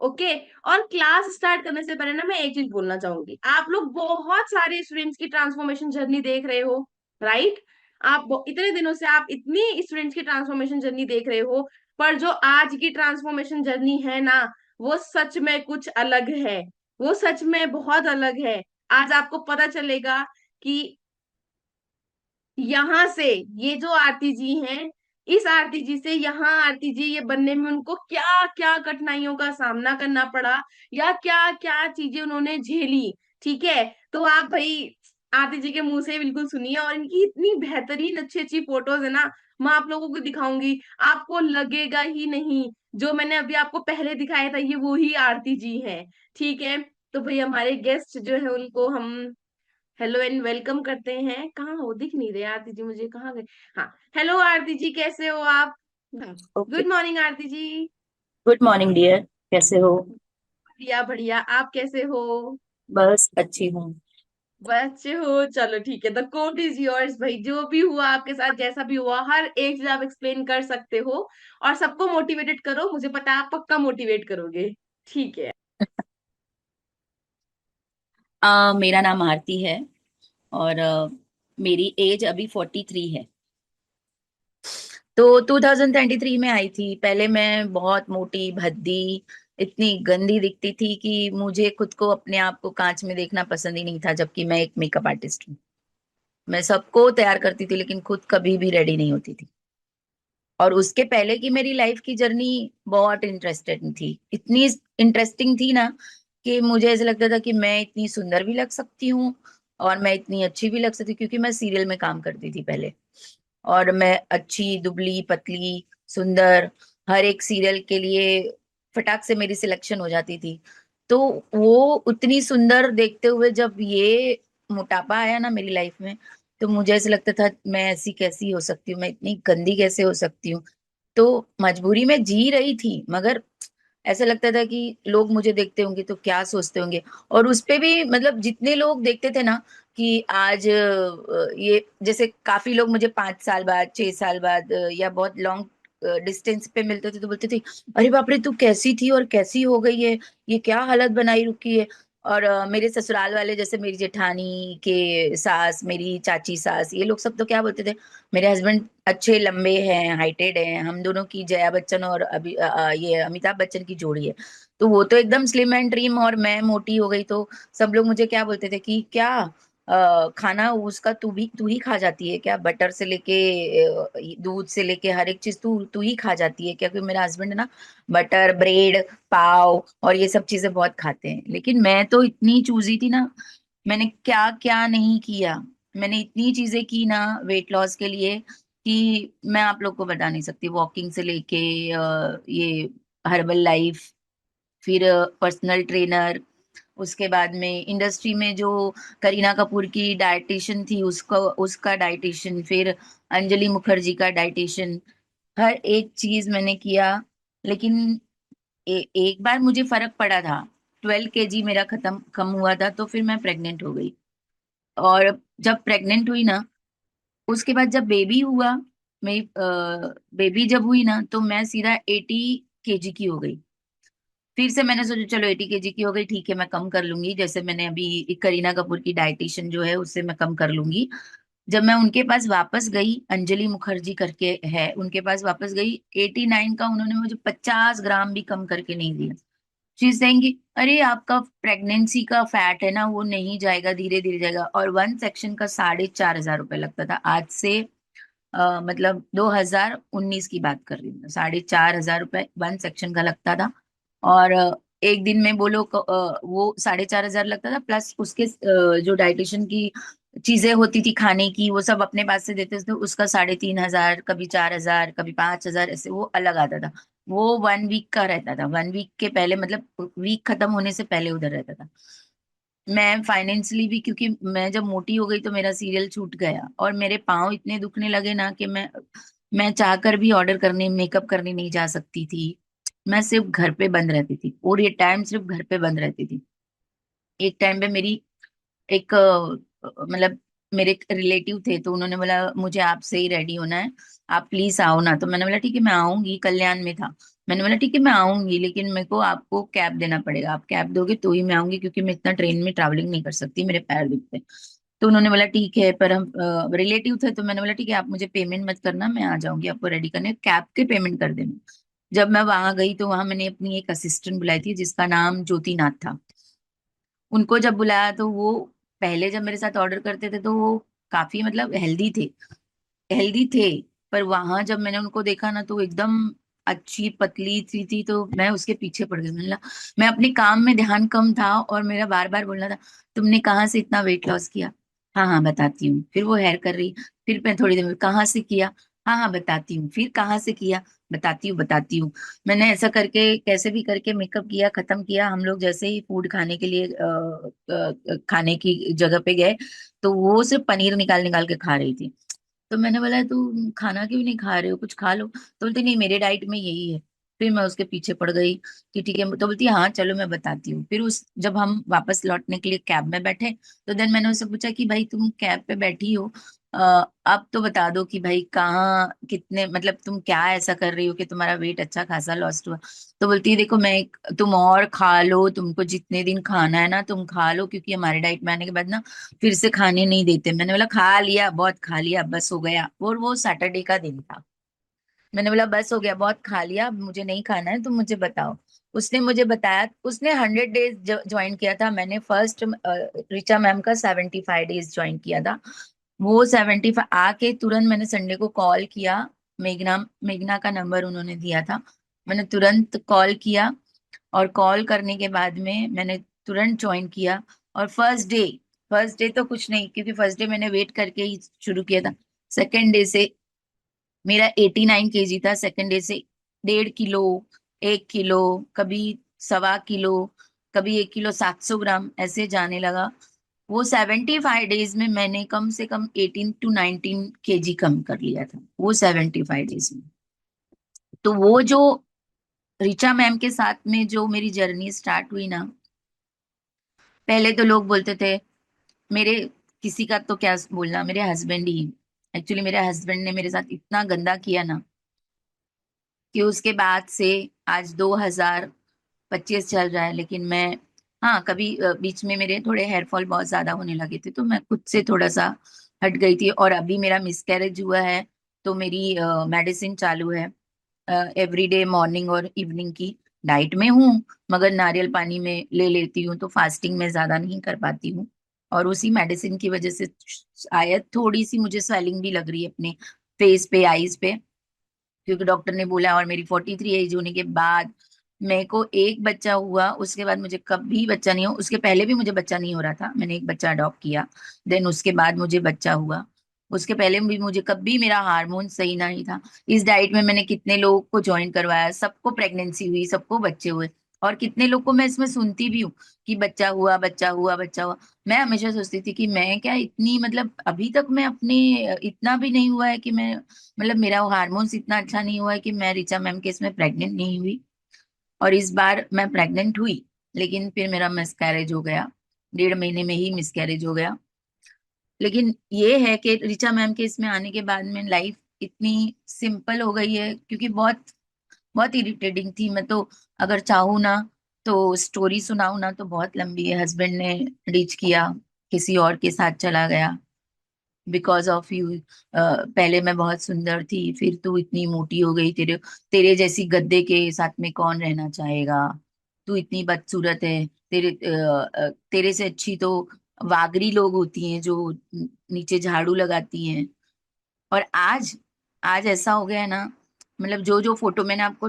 Okay. और class start करने से पहले ना मैं एक चीज बोलना चाहूंगी, आप लोग बहुत सारे स्टूडेंट्स की ट्रांसफॉर्मेशन जर्नी देख रहे हो, राइट? इतने दिनों से आप इतनी स्टूडेंट्स की ट्रांसफॉर्मेशन जर्नी देख रहे हो, पर जो आज की ट्रांसफॉर्मेशन जर्नी है ना, वो सच में कुछ अलग है। वो सच में बहुत अलग है। आज आपको पता चलेगा कि यहाँ से ये जो आरती जी हैं, इस आरती जी से यहाँ आरती जी ये बनने में उनको क्या क्या कठिनाइयों का सामना करना पड़ा, या क्या क्या चीजें उन्होंने झेली। ठीक है, तो आप भाई आरती जी के मुंह से बिल्कुल सुनिए, और इनकी इतनी बेहतरीन अच्छी अच्छी फोटोज है ना, मैं आप लोगों को दिखाऊंगी, आपको लगेगा ही नहीं जो मैंने अभी आपको पहले दिखाया था ये वो ही आरती जी है। ठीक है, तो भाई हमारे गेस्ट जो है उनको हम हेलो एंड वेलकम करते हैं। कहाँ हो, दिख नहीं रहे आरती जी मुझे, कहाँ गए? हाँ, हेलो आरती जी, कैसे हो आप? हाँ, okay. Good morning Aarti ji. Good morning dear. कैसे हो? बढ़िया बढ़िया, आप कैसे हो? बस अच्छी हूँ। बच्चे हो, चलो ठीक है, द कोट इज योर्स भाई, जो भी हुआ आपके साथ, जैसा भी हुआ, हर एक चीज आप एक्सप्लेन कर सकते हो। और सबको मोटिवेटेड करो, मुझे पता है आप पक्का मोटिवेट करोगे। ठीक है। मेरा नाम आरती है और मेरी एज अभी 43 है। तो 2023 में आई थी। पहले मैं बहुत मोटी भद्दी, इतनी गंदी दिखती थी कि मुझे खुद को, अपने आप को कांच में देखना पसंद ही नहीं था, जबकि मैं एक मेकअप आर्टिस्ट हूँ। मैं सबको तैयार करती थी लेकिन खुद कभी भी रेडी नहीं होती थी। और उसके पहले की मेरी लाइफ की जर्नी बहुत इंटरेस्टेड थी, इतनी इंटरेस्टिंग थी ना कि मुझे ऐसा लगता था कि मैं इतनी सुंदर भी लग सकती हूँ और मैं इतनी अच्छी भी लग सकती हूँ, क्योंकि मैं सीरियल में काम करती थी पहले। और मैं अच्छी दुबली पतली सुंदर, हर एक सीरियल के लिए फटाक से मेरी सिलेक्शन हो जाती थी। तो वो उतनी सुंदर देखते हुए जब ये मोटापा आया ना मेरी लाइफ में, तो मुझे ऐसा लगता था मैं ऐसी कैसी हो सकती हूँ, मैं इतनी गंदी कैसे हो सकती हूँ। तो मजबूरी में जी रही थी, मगर ऐसा लगता था कि लोग मुझे देखते होंगे तो क्या सोचते होंगे। और उस पे भी मतलब जितने लोग देखते थे ना कि आज ये जैसे काफी लोग मुझे 5 साल बाद 6 साल बाद या बहुत लॉन्ग डिस्टेंस पे मिलते थे तो बोलते थे, अरे बाप रे तू कैसी थी और कैसी हो गई है, ये क्या हालत बनाई रुकी है। और मेरे ससुराल वाले, जैसे मेरी जेठानी के सास, मेरी चाची सास, ये लोग सब तो क्या बोलते थे, मेरे हस्बैंड अच्छे लंबे हैं, हाइटेड हैं, हम दोनों की जया बच्चन और ये अमिताभ बच्चन की जोड़ी है। तो वो तो एकदम स्लिम एंड ट्रिम और मैं मोटी हो गई। तो सब लोग मुझे क्या बोलते थे कि क्या खाना उसका तू ही खा जाती है क्या, बटर से लेके दूध से लेके हर एक चीज तू तू ही खा जाती है क्या, क्योंकि मेरा हस्बैंड ना बटर ब्रेड पाव और ये सब चीजें बहुत खाते हैं। लेकिन मैं तो इतनी चूजी थी ना, मैंने क्या क्या नहीं किया। मैंने इतनी चीजें की ना वेट लॉस के लिए कि मैं आप लोग को बता नहीं सकती। वॉकिंग से लेके ये हर्बल लाइफ, फिर पर्सनल ट्रेनर, उसके बाद में इंडस्ट्री में जो करीना कपूर की डाइटिशियन थी उसका उसका डाइटिशियन, फिर अंजलि मुखर्जी का डाइटिशियन, हर एक चीज मैंने किया। लेकिन एक बार मुझे फर्क पड़ा था, 12 kg मेरा खत्म कम हुआ था, तो फिर मैं प्रेग्नेंट हो गई। और जब प्रेग्नेंट हुई ना, उसके बाद जब बेबी हुआ, मेरी बेबी जब हुई ना, तो मैं सीधा 80 kg की हो गई। फिर से मैंने सोचा चलो 80 kg की हो गई, ठीक है मैं कम कर लूंगी, जैसे मैंने अभी करीना कपूर की डाइटिशियन जो है उससे मैं कम कर लूंगी। जब मैं उनके पास वापस गई, अंजलि मुखर्जी करके है, उनके पास वापस गई, 89 का उन्होंने मुझे 50 ग्राम भी कम करके नहीं दिया। शी सेइंग कि अरे आपका प्रेगनेंसी का फैट है ना, वो नहीं जाएगा, धीरे धीरे जाएगा। और वन सेक्शन का 4,500 रुपये लगता था। आज से मतलब 2019 की बात कर रही हूँ, 4,500 रुपये वन सेक्शन का लगता था। और एक दिन में बोलो वो 4,500 लगता था, प्लस उसके जो डाइटिशियन की चीजें होती थी खाने की, वो सब अपने पास से देते थे, उसका 3,500, कभी 4,000, कभी 5,000, ऐसे वो अलग आता था। वो 1 वीक का रहता था, 1 वीक के पहले, मतलब वीक खत्म होने से पहले उधर रहता था। मैं फाइनेंशियली भी, क्योंकि मैं जब मोटी हो गई तो मेरा सीरियल छूट गया और मेरे पाँव इतने दुखने लगे ना कि मैं चाहकर भी ऑर्डर करने, मेकअप करने नहीं जा सकती थी। मैं सिर्फ घर पे बंद रहती थी, और ये टाइम सिर्फ घर पे बंद रहती थी। एक टाइम पे मेरी एक मतलब मेरे रिलेटिव थे, तो उन्होंने बोला मुझे आपसे ही रेडी होना है, आप प्लीज आओ ना। तो मैंने बोला ठीक है मैं आऊंगी, कल्याण में था। मैंने बोला ठीक है मैं आऊंगी, लेकिन मेरे को आपको कैब देना पड़ेगा, आप कैब दोगे तो ही मैं आऊंगी, क्योंकि मैं इतना ट्रेन में ट्रैवलिंग नहीं कर सकती, मेरे पैर दुखते हैं। तो उन्होंने बोला ठीक है, पर हम रिलेटिव थे, तो मैंने बोला ठीक है आप मुझे पेमेंट मत करना, मैं आ जाऊंगी आपको रेडी करने, कैब के पेमेंट कर देना। जब मैं वहां गई तो वहां मैंने अपनी एक असिस्टेंट बुलाई थी जिसका नाम ज्योति नाथ था। उनको जब बुलाया तो वो पहले जब मेरे साथ ऑर्डर करते थे तो वो काफी मतलब हेल्दी थे। पर वहां जब मैंने उनको देखा ना तो एकदम अच्छी पतली सी थी, तो मैं उसके पीछे पड़ गई। मैंने कहा, मैं अपने काम में ध्यान कम था और मेरा बार बार बोलना था तुमने कहाँ से इतना वेट लॉस किया। हाँ हाँ बताती हूँ, फिर वो हेयर कर रही, फिर मैं थोड़ी देर में कहाँ से किया। हाँ हाँ बताती हूँ, फिर कहाँ से किया। बताती हूँ। मैंने ऐसा करके कैसे भी करके मेकअप किया, खत्म किया। हम लोग जैसे ही फूड खाने के लिए खाने की जगह पे गए, तो वो सिर्फ पनीर निकाल निकाल के खा रही थी। तो मैंने बोला तू खाना क्यों नहीं खा रहे हो, कुछ खा लो। तो बोलती नहीं मेरे डाइट में यही है। फिर मैं उसके पीछे पड़ गई कि ठीक है, तो बोलती है हाँ चलो मैं बताती हूँ। फिर उस जब हम वापस लौटने के लिए कैब में बैठे, तो देन मैंने उससे पूछा कि भाई तुम कैब पे बैठी हो, अब तो बता दो कि भाई कहाँ कितने मतलब तुम क्या ऐसा कर रही हो कि तुम्हारा वेट अच्छा खासा लॉस्ट हुआ। तो बोलती है देखो तुम और खा लो, तुमको जितने दिन खाना है ना तुम खा लो, क्योंकि हमारे डाइट में आने के बाद ना फिर से खाने नहीं देते। मैंने बोला खा लिया, बहुत खा लिया, बस हो गया। और वो सैटरडे का दिन था। मैंने बोला बस हो गया, बहुत खा लिया, अब मुझे नहीं खाना है, तुम मुझे बताओ। उसने मुझे बताया, उसने 100 डेज ज्वाइन किया था, मैंने फर्स्ट रिचा मैम का 75 डेज ज्वाइन किया था। वो 75 आके तुरंत मैंने संडे को कॉल किया। मेघना मेघना का नंबर उन्होंने दिया था। मैंने तुरंत कॉल किया, और कॉल करने के बाद में मैंने तुरंत ज्वाइन किया। और फर्स्ट डे तो कुछ नहीं, क्योंकि फर्स्ट डे मैंने वेट करके ही शुरू किया था। सेकेंड डे से मेरा 89 kg था, सेकेंड डे से 1.5 किलो, 1 किलो, कभी 1.25 किलो, कभी 1 किलो 700 ग्राम ऐसे जाने लगा। वो 75 डेज में मैंने कम से कम 18 to 19 kg कम कर लिया था, वो 75 डेज में। तो वो जो रिचा मैम के साथ में जो मेरी जर्नी स्टार्ट हुई ना, पहले तो लोग बोलते थे मेरे, किसी का तो क्या बोलना, मेरे हस्बैंड ही, एक्चुअली मेरे हस्बैंड ने मेरे साथ इतना गंदा किया ना कि उसके बाद से आज 2025 चल रहा है, लेकिन मैं, हाँ कभी बीच में मेरे थोड़े हेयर फॉल बहुत ज्यादा होने लगे थे, तो मैं खुद से थोड़ा सा हट गई थी। और अभी मेरा मिसकैरेज हुआ है, तो मेरी मेडिसिन चालू है। एवरीडे मॉर्निंग और इवनिंग की डाइट में हूँ, मगर नारियल पानी में ले लेती हूँ, तो फास्टिंग में ज्यादा नहीं कर पाती हूँ। और उसी मेडिसिन की वजह से शायद थोड़ी सी मुझे स्वेलिंग भी लग रही है अपने फेस पे, आईज पे, क्योंकि डॉक्टर ने बोला। और मेरी 43 एज होने के बाद मेरे को एक बच्चा हुआ, उसके बाद मुझे कभी बच्चा नहीं हो, उसके पहले भी मुझे बच्चा नहीं हो रहा था, मैंने एक बच्चा अडॉप्ट किया, देन उसके बाद मुझे बच्चा हुआ। उसके पहले भी मुझे कभी मेरा हार्मोन सही नहीं था। इस डाइट में मैंने कितने लोगों को ज्वाइन करवाया, सबको प्रेगनेंसी हुई, सबको बच्चे हुए। और कितने लोग को मैं इसमें सुनती भी हूँ कि बच्चा हुआ, बच्चा हुआ, बच्चा हुआ। मैं हमेशा सोचती थी कि मैं क्या इतनी मतलब अभी तक मैं अपने, इतना भी नहीं हुआ है कि मैं मतलब मेरा हार्मोन्स इतना अच्छा नहीं हुआ है कि मैं ऋचा मैम के इसमें प्रेग्नेंट नहीं हुई। और इस बार मैं प्रेग्नेंट हुई, लेकिन फिर मेरा मिसकैरेज हो गया, 1.5 महीने में ही मिसकैरेज हो गया। लेकिन ये है कि ऋचा मैम के इसमें आने के बाद में लाइफ इतनी सिंपल हो गई है, क्योंकि बहुत बहुत इरिटेटिंग थी मैं तो। अगर चाहूँ ना तो स्टोरी सुनाऊँ ना तो बहुत लंबी है। हस्बैंड ने डीच किया, किसी और के साथ चला गया, बिकॉज ऑफ यू। पहले मैं बहुत सुंदर थी, फिर तू इतनी मोटी हो गई, तेरे तेरे जैसी गद्दे के साथ में कौन रहना चाहेगा, तू इतनी बदसूरत है, तेरे से अच्छी तो वागरी लोग होती हैं जो नीचे झाड़ू लगाती हैं। और आज आज ऐसा हो गया है ना, मतलब जो जो फोटो मैंने आपको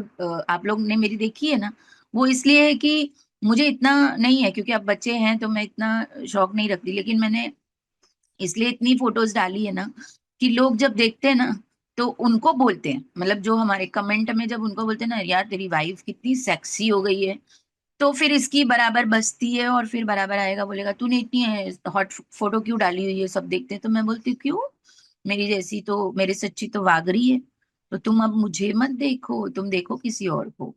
आप लोग ने मेरी देखी है ना, वो इसलिए है कि मुझे इतना नहीं है, क्योंकि अब बच्चे हैं तो मैं इतना शौक नहीं रखती, लेकिन मैंने इसलिए इतनी फोटोज डाली है ना कि लोग जब देखते हैं ना तो उनको बोलते हैं, मतलब जो हमारे कमेंट में जब उनको बोलते हैं ना यार तेरी वाइफ कितनी सेक्सी हो गई है, तो फिर इसकी बराबर बसती है और फिर बराबर आएगा बोलेगा तूने इतनी हॉट फोटो क्यों डाली हुई है, सब देखते हैं। तो मैं बोलती हूँ क्यों, मेरी जैसी तो मेरे से अच्छी तो वागरी है, तो तुम अब मुझे मत देखो, तुम देखो किसी और को।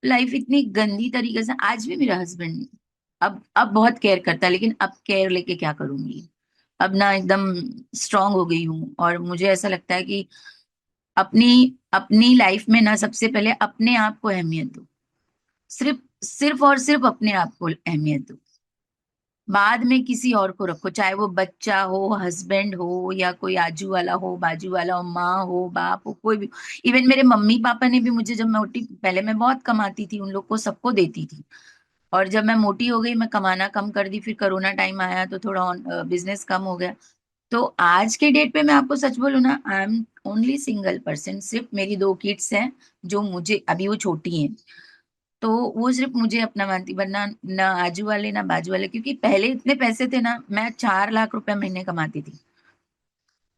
लाइफ इतनी गंदी तरीके से, आज भी मेरा हस्बैंड अब बहुत केयर करता है, लेकिन अब केयर लेके क्या करूंगी। अब ना एकदम स्ट्रांग हो गई हूँ, और मुझे ऐसा लगता है कि अपनी अपनी लाइफ में ना सबसे पहले अपने आप को अहमियत दो। सिर्फ सिर्फ और सिर्फ अपने आप को अहमियत दो। बाद में किसी और को रखो, चाहे वो बच्चा हो, हस्बैंड हो, या कोई आजू वाला हो, बाजू वाला हो, माँ हो, बाप हो, कोई भी। इवन मेरे मम्मी पापा ने भी मुझे, जब मैं मोटी, पहले मैं बहुत कमाती थी, उन लोग को सबको देती थी। और जब मैं मोटी हो गई, मैं कमाना कम कर दी, फिर कोरोना टाइम आया तो थोड़ा बिजनेस कम हो गया। तो आज के डेट पे मैं आपको सच बोलूं ना, I am only single person. सिर्फ मेरी दो किड्स हैं, जो मुझे अभी, वो छोटी हैं, तो वो सिर्फ मुझे अपना मानती, वरना ना आजू वाले ना बाजू वाले। क्योंकि पहले इतने पैसे थे ना, मैं 4 लाख रुपए महीने कमाती थी।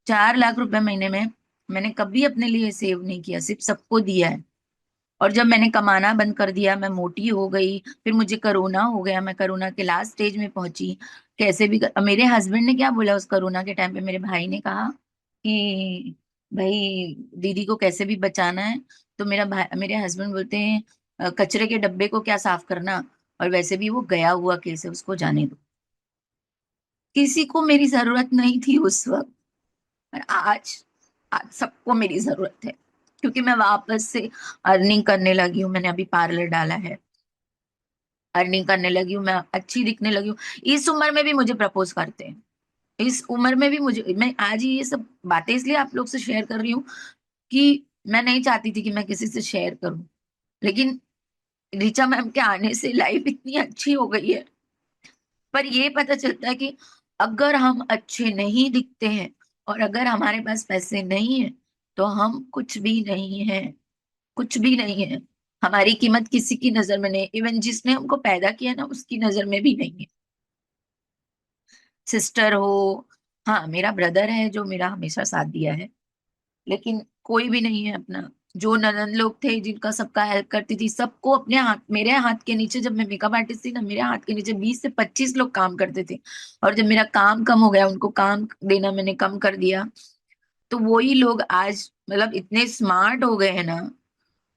4 लाख रुपए महीने में मैंने कभी अपने लिए सेव नहीं किया, सिर्फ सबको दिया है। और जब मैंने कमाना बंद कर दिया, मैं मोटी हो गई, फिर मुझे कोरोना हो गया, मैं कोरोना के लास्ट स्टेज में पहुंची। कैसे भी मेरे हस्बैंड ने क्या बोला उस कोरोना के टाइम पे, मेरे भाई ने कहा कि भाई दीदी को कैसे भी बचाना है। तो मेरा भाई, मेरे हस्बैंड बोलते हैं कचरे के डब्बे को क्या साफ करना, और वैसे भी वो गया हुआ केस है, उसको जाने दो। किसी को मेरी जरूरत नहीं थी उस वक्त, पर आज आज सबको मेरी जरूरत है। क्योंकि मैं वापस से अर्निंग करने लगी हूँ, मैंने अभी पार्लर डाला है, अर्निंग करने लगी हूँ, मैं अच्छी दिखने लगी हूँ। इस उम्र में भी मुझे प्रपोज करते हैं, इस उम्र में भी मुझे, मैं आज ही ये सब बातें इसलिए आप लोग से शेयर कर रही हूँ कि मैं नहीं चाहती थी कि मैं किसी से शेयर करूं, लेकिन ऋचा मैम के आने से लाइफ इतनी अच्छी हो गई है। पर ये पता चलता है कि अगर हम अच्छे नहीं दिखते हैं, और अगर हमारे पास पैसे नहीं है, तो हम कुछ भी नहीं है, कुछ भी नहीं है। हमारी कीमत किसी की नजर में नहीं, इवन जिसने हमको पैदा किया ना, उसकी नजर में भी नहीं है। सिस्टर हो, हाँ मेरा ब्रदर है जो मेरा हमेशा साथ दिया है, लेकिन कोई भी नहीं है अपना। जो ननद लोग थे जिनका सबका हेल्प करती थी, सबको अपने हाथ, मेरे हाथ के नीचे, जब मैं मेकअप आर्टिस्ट थी ना, मेरे हाथ के नीचे 20 से 25 लोग काम करते थे। और जब मेरा काम कम हो गया, उनको काम देना मैंने कम कर दिया, तो वही लोग आज मतलब इतने स्मार्ट हो गए हैं ना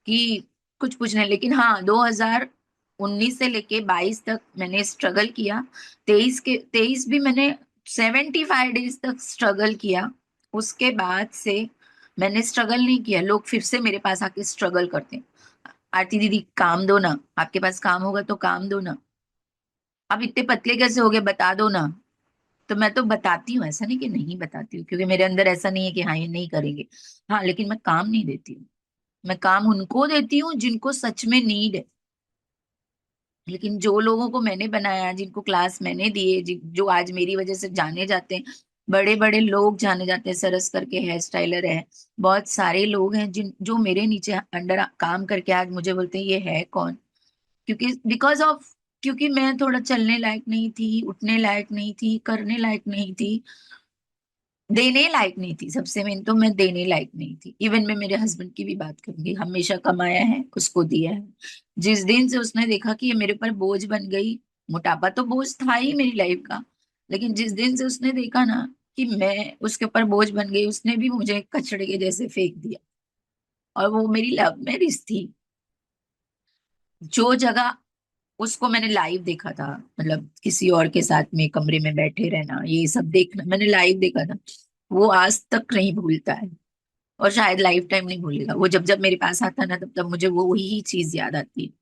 कि कुछ पूछने। लेकिन हाँ, 2019 से लेके 22 तक मैंने स्ट्रगल किया। 23 भी मैंने 75 डेज तक स्ट्रगल किया। उसके बाद से मैंने स्ट्रगल नहीं किया। लोग फिर से मेरे पास आके स्ट्रगल करते हैं, आरती दीदी काम दो ना, आपके पास काम होगा तो काम दो ना, आप इतने पतले कैसे हो गए बता दो ना। तो मैं तो बताती हूँ, ऐसा नहीं कि नहीं बताती हूँ, क्योंकि मेरे अंदर ऐसा नहीं है कि हाँ ये नहीं करेंगे। हाँ, लेकिन मैं काम नहीं देती हूँ। मैं काम उनको देती हूँ जिनको सच में नीड है। लेकिन जो लोगों को मैंने बनाया, जिनको क्लास मैंने दिए, जो आज मेरी वजह से जाने जाते हैं, बड़े बड़े लोग जाने जाते हैं, सरस करके हेयर स्टाइलर है, बहुत सारे लोग हैं जिन जो मेरे नीचे अंडर काम करके आज मुझे बोलते हैं ये है कौन। क्योंकि बिकॉज ऑफ, क्योंकि मैं थोड़ा चलने लायक नहीं थी, उठने लायक नहीं थी, करने लायक नहीं थी, देने लायक नहीं थी। सबसे मेन तो मैं देने लायक नहीं थी। इवन मैं मेरे हस्बैंड की भी बात करूंगी, हमेशा कमाया है, उसको दिया है। जिस दिन से उसने देखा कि ये मेरे पर बोझ बन गई, मोटापा तो बोझ था ही मेरी लाइफ का, लेकिन जिस दिन से उसने देखा ना कि मैं उसके ऊपर बोझ बन गई, उसने भी मुझे कचड़े के जैसे फेंक दिया। और वो मेरी लव मैरिज थी। जो जगह उसको मैंने लाइव देखा था, मतलब किसी और के साथ में कमरे में बैठे रहना, ये सब देखना मैंने लाइव देखा था, वो आज तक नहीं भूलता है। और शायद लाइफ टाइम नहीं भूलेगा। वो जब जब मेरे पास आता है ना, तब तब मुझे वो वही चीज याद आती है।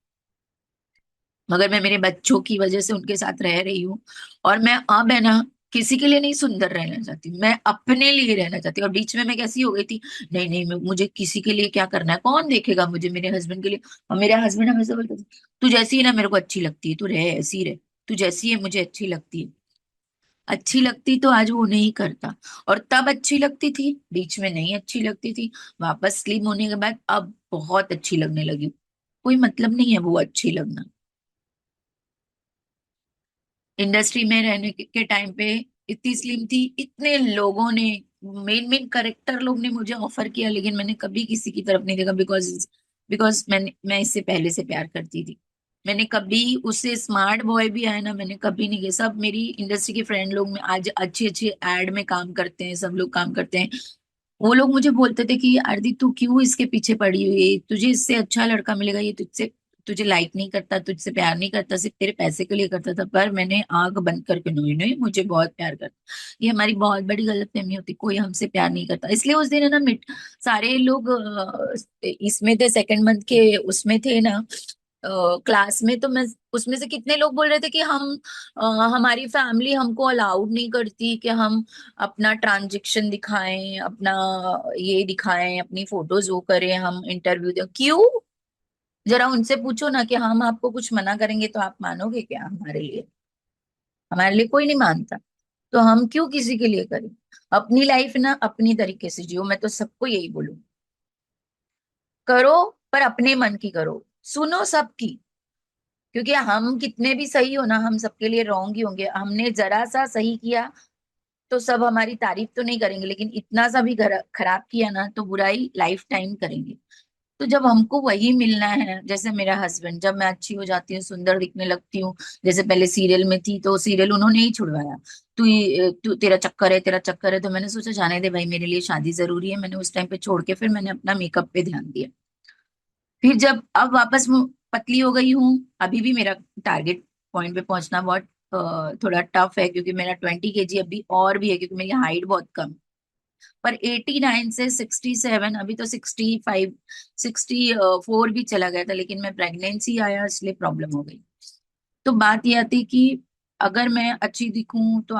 मगर मैं मेरे बच्चों की वजह से उनके साथ रह रही हूँ। और मैं अब है ना, किसी के लिए नहीं सुंदर रहना चाहती, मैं अपने लिए रहना चाहती हूँ। और बीच में मैं कैसी हो गई थी, नहीं नहीं, मुझे किसी के लिए क्या करना है, कौन देखेगा मुझे, मेरे हस्बैंड के लिए। और मेरा हस्बैंड हमेशा बोलता था, तू जैसी है ना मेरे को अच्छी लगती है, तू रहे ऐसी रहे, तू जैसी है मुझे अच्छी लगती है। अच्छी लगती तो आज वो नहीं करता। और तब अच्छी लगती थी, बीच में नहीं अच्छी लगती थी, वापस स्लिम होने के बाद अब बहुत अच्छी लगने लगी। कोई मतलब नहीं है वो अच्छी लगना। इंडस्ट्री में रहने के टाइम पे इतनी स्लिम थी, इतने लोगों ने, मेन मेन करेक्टर लोग ने मुझे ऑफर किया, लेकिन मैंने कभी किसी की तरफ नहीं देखा। बिकॉज बिकॉज मैं इससे पहले से प्यार करती थी। मैंने कभी उससे, स्मार्ट बॉय भी आया ना, मैंने कभी नहीं किया। सब मेरी इंडस्ट्री के फ्रेंड लोग में आज अच्छे अच्छे एड में काम करते हैं, सब लोग काम करते हैं। वो लोग मुझे बोलते थे कि आरती तू क्यों इसके पीछे पड़ी हुई है, तुझे इससे अच्छा लड़का मिलेगा, ये तुझसे तुझे लाइक नहीं करता, तुझसे प्यार नहीं करता, सिर्फ तेरे पैसे के लिए करता था, पर मैंने आंख बंद करके, नहीं नहीं मुझे बहुत प्यार करता। ये हमारी बहुत बड़ी गलतफहमी होती, कोई हमसे प्यार नहीं करता। इसलिए उस दिन है ना सारे लोग इसमें थे, सेकंड मंथ के उसमें थे ना क्लास में। तो मैं उसमें से कितने लोग बोल रहे थे कि हमारी फैमिली हमको अलाउड नहीं करती कि हम अपना ट्रांजेक्शन दिखाएं, अपना ये दिखाएं, अपनी फोटोज वो करें, हम इंटरव्यू दें। क्यों? जरा उनसे पूछो ना कि हम आपको कुछ मना करेंगे तो आप मानोगे क्या हमारे लिए? हमारे लिए कोई नहीं मानता, तो हम क्यों किसी के लिए करें? अपनी लाइफ ना अपनी तरीके से जियो, मैं तो सबको यही बोलूं। करो, पर अपने मन की करो, सुनो सबकी। क्योंकि हम कितने भी सही हो ना, हम सबके लिए रॉन्ग ही होंगे। हमने जरा सा सही किया तो सब हमारी तारीफ तो नहीं करेंगे, लेकिन इतना सा भी खराब किया ना तो बुराई लाइफ टाइम करेंगे। तो जब हमको वही मिलना है, जैसे मेरा हस्बैंड, जब मैं अच्छी हो जाती हूँ, सुंदर दिखने लगती हूँ, जैसे पहले सीरियल में थी तो सीरियल उन्होंने ही छुड़वाया। तू तेरा चक्कर है, तेरा चक्कर है। तो मैंने सोचा जाने दे भाई, मेरे लिए शादी जरूरी है। मैंने उस टाइम पे छोड़ के फिर मैंने अपना मेकअप पे ध्यान दिया। फिर जब अब वापस मैं पतली हो गई हूँ, अभी भी मेरा टारगेट पॉइंट पे पहुंचना बहुत थोड़ा टफ है, क्योंकि मेरा 20 kg अभी और भी है, क्योंकि मेरी हाइट बहुत कम है। पर 89 से 67, अभी तो 65, 64 भी चला गया था, लेकिन मैं प्रेगनेंसी आया इसलिए प्रॉब्लम हो गई। तो बात यह आती कि अगर मैं अच्छी दिखूं तो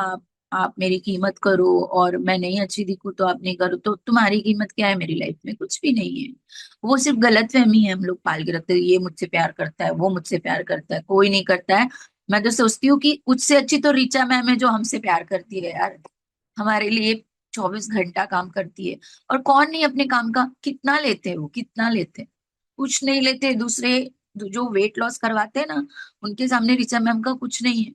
आप मेरी कीमत करो, और मैं नहीं अच्छी दिखूं तो आप नहीं करो, तो तुम्हारी कीमत क्या है मेरी लाइफ में? कुछ भी नहीं है। वो सिर्फ गलत फहमी है, हम लोग पाल के रखते हैं, ये मुझसे प्यार करता है, वो मुझसे प्यार करता है, कोई नहीं करता है। मैं तो सोचती हूँ कि उससे अच्छी तो ऋचा मैम है जो हमसे प्यार करती है यार, हमारे लिए 24 घंटा काम करती है। और कौन नहीं अपने काम का, कितना लेते हैं वो, कितना लेते हैं? कुछ नहीं लेते। दूसरे जो वेट लॉस करवाते हैं ना, उनके सामने ऋचा मैम का कुछ नहीं है,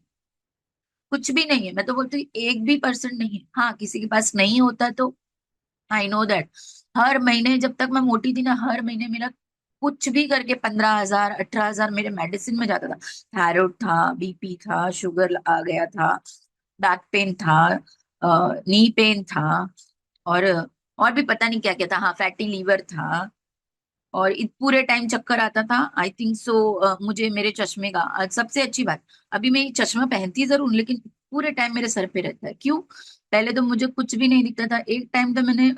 कुछ भी नहीं है। मैं तो बोलती हूँ 1% नहीं है। हाँ, किसी के पास नहीं होता तो आई नो दैट। हर महीने जब तक मैं मोटी थी ना, हर महीने मेरा कुछ भी करके 15,000 18,000 मेरे मेडिसिन में जाता था। थायराइड था, बीपी था, शुगर आ गया था, बैक पेन था, नी पेन था, और और भी पता नहीं क्या क्या था। हाँ, फैटी लीवर था, और पूरे टाइम चक्कर आता था। आई थिंक सो मुझे मेरे चश्मे का सबसे अच्छी बात, अभी मैं ये चश्मा पहनती जरूर हूँ, लेकिन पूरे टाइम मेरे सर पे रहता है। क्यों? पहले तो मुझे कुछ भी नहीं दिखता था। एक टाइम तो मैंने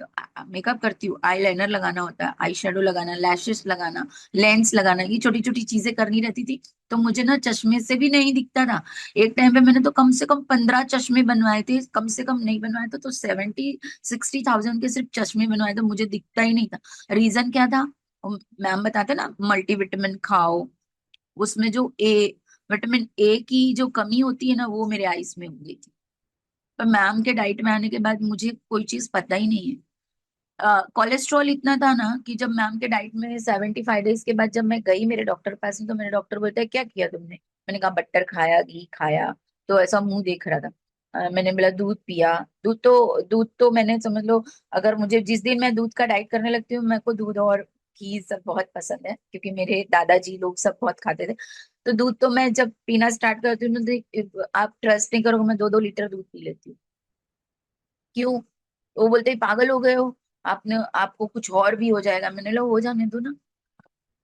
मेकअप करती हूँ, आई लाइनर लगाना होता है, आई शेडो लगाना, लैशेस लगाना, लेंस लगाना, ये छोटी छोटी चीजें करनी रहती थी। तो मुझे ना चश्मे से भी नहीं दिखता था। एक टाइम पे मैंने तो कम से कम 15 चश्मे बनवाए थे, कम से कम नहीं बनवाए तो 70-60 थाउजेंड के सिर्फ चश्मे बनवाए थे, मुझे दिखता ही नहीं था। रीजन क्या था? मैम बताते ना मल्टीविटामिन खाओ, उसमें जो विटामिन ए की जो कमी होती है ना, वो मेरे आइस में हो गई थी। पर मैम के डाइट में आने के बाद मुझे कोई चीज पता ही नहीं है। कोलेस्ट्रॉल इतना था ना कि जब मैम के डाइट में 75 डेज के बाद जब मैं गई मेरे डॉक्टर के पास में, तो मेरे डॉक्टर बोलता है क्या किया तुमने? मैंने कहा बटर खाया, घी खाया। तो ऐसा मुंह देख रहा था। मैंने बोला दूध पिया। दूध तो मैंने समझ लो, अगर मुझे जिस दिन मैं दूध का डाइट करने लगती हूँ, मेरे को दूध और घी सब बहुत पसंद है, क्योंकि मेरे दादाजी लोग सब बहुत खाते थे। तो दूध तो मैं जब पीना स्टार्ट करती हूँ तो आप ट्रस्ट नहीं करोगे, मैं 2-2 लीटर दूध पी लेती हूँ। क्यों? वो बोलते पागल हो गए हो, आपने आपको कुछ और भी हो जाएगा। मैंने बोला हो जाने दो ना।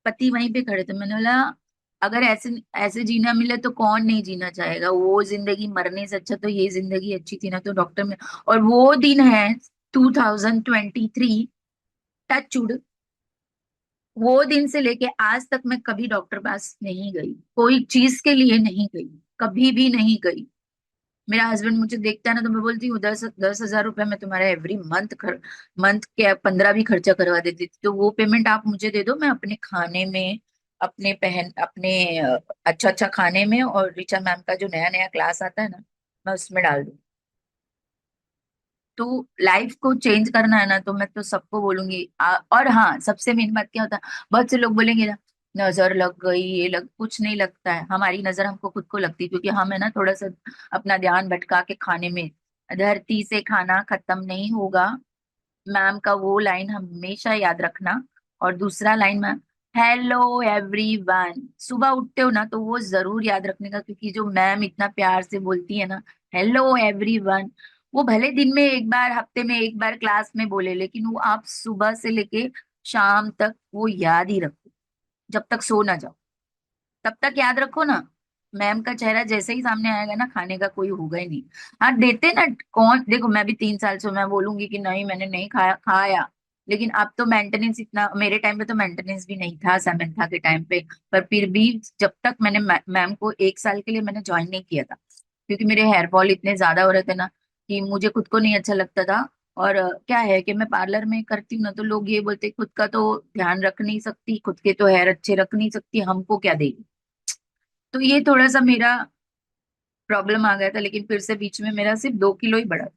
पति वहीं पे खड़े थे, मैंने बोला अगर ऐसे ऐसे जीना मिले तो कौन नहीं जीना चाहेगा? वो जिंदगी मरने से अच्छा तो ये जिंदगी अच्छी थी ना। तो डॉक्टर में, और वो दिन है 2023, टचवुड, वो दिन से लेके आज तक मैं कभी डॉक्टर पास नहीं गई, कोई चीज के लिए नहीं गई, कभी भी नहीं गई। मेरा हस्बैंड मुझे देखता है ना, तो मैं बोलती हूँ 10,000 रुपए मैं तुम्हारा एवरी मंथ के 15 भी खर्चा करवा देती थी, तो वो पेमेंट आप मुझे दे दो, मैं अपने खाने में, अपने अच्छा अच्छा खाने में, और रिचा मैम का जो नया नया क्लास आता है ना, मैं उसमें डाल दूँ। तो लाइफ को चेंज करना है ना, तो मैं तो सबको बोलूंगी। और हाँ, सबसे मेन बात क्या होता है, बहुत से लोग बोलेंगे ना नजर लग गई, ये लग, कुछ नहीं लगता है। हमारी नजर हमको खुद को लगती है, क्योंकि हम है ना थोड़ा सा अपना ध्यान भटका के खाने में। धरती से खाना खत्म नहीं होगा, मैम का वो लाइन हमेशा याद रखना। और दूसरा लाइन में, हेलो एवरीवन, सुबह उठते हो ना तो वो जरूर याद रखने का, क्योंकि जो मैम इतना प्यार से बोलती है ना, हेलो एवरीवन, वो भले दिन में एक बार, हफ्ते में एक बार क्लास में बोले, लेकिन वो आप सुबह से लेके शाम तक वो याद ही रखो, जब तक सो ना जाओ। तब तक याद रखो ना, मैम का चेहरा जैसे ही सामने आएगा ना, खाने का कोई होगा ही नहीं। हाँ देते ना, कौन देखो, मैं भी 3 साल से मैं बोलूंगी कि नहीं मैंने नहीं खाया, खाया। लेकिन अब तो मेंटेनेंस इतना, मेरे टाइम पे तो मेंटेनेंस भी नहीं था समंथा के टाइम पे। पर फिर भी जब तक मैंने मैम को 1 साल के लिए मैंने ज्वाइन नहीं किया था, क्योंकि मेरे हेयर फॉल इतने ज्यादा हो रहे थे ना कि मुझे खुद को नहीं अच्छा लगता था। और क्या है कि मैं पार्लर में करती हूँ ना, तो लोग ये बोलते खुद का तो ध्यान रख नहीं सकती, खुद के तो हेयर अच्छे रख नहीं सकती, हमको क्या देगी। तो ये थोड़ा सा मेरा प्रॉब्लम आ गया था। लेकिन फिर से बीच में मेरा सिर्फ 2 किलो ही बढ़ा।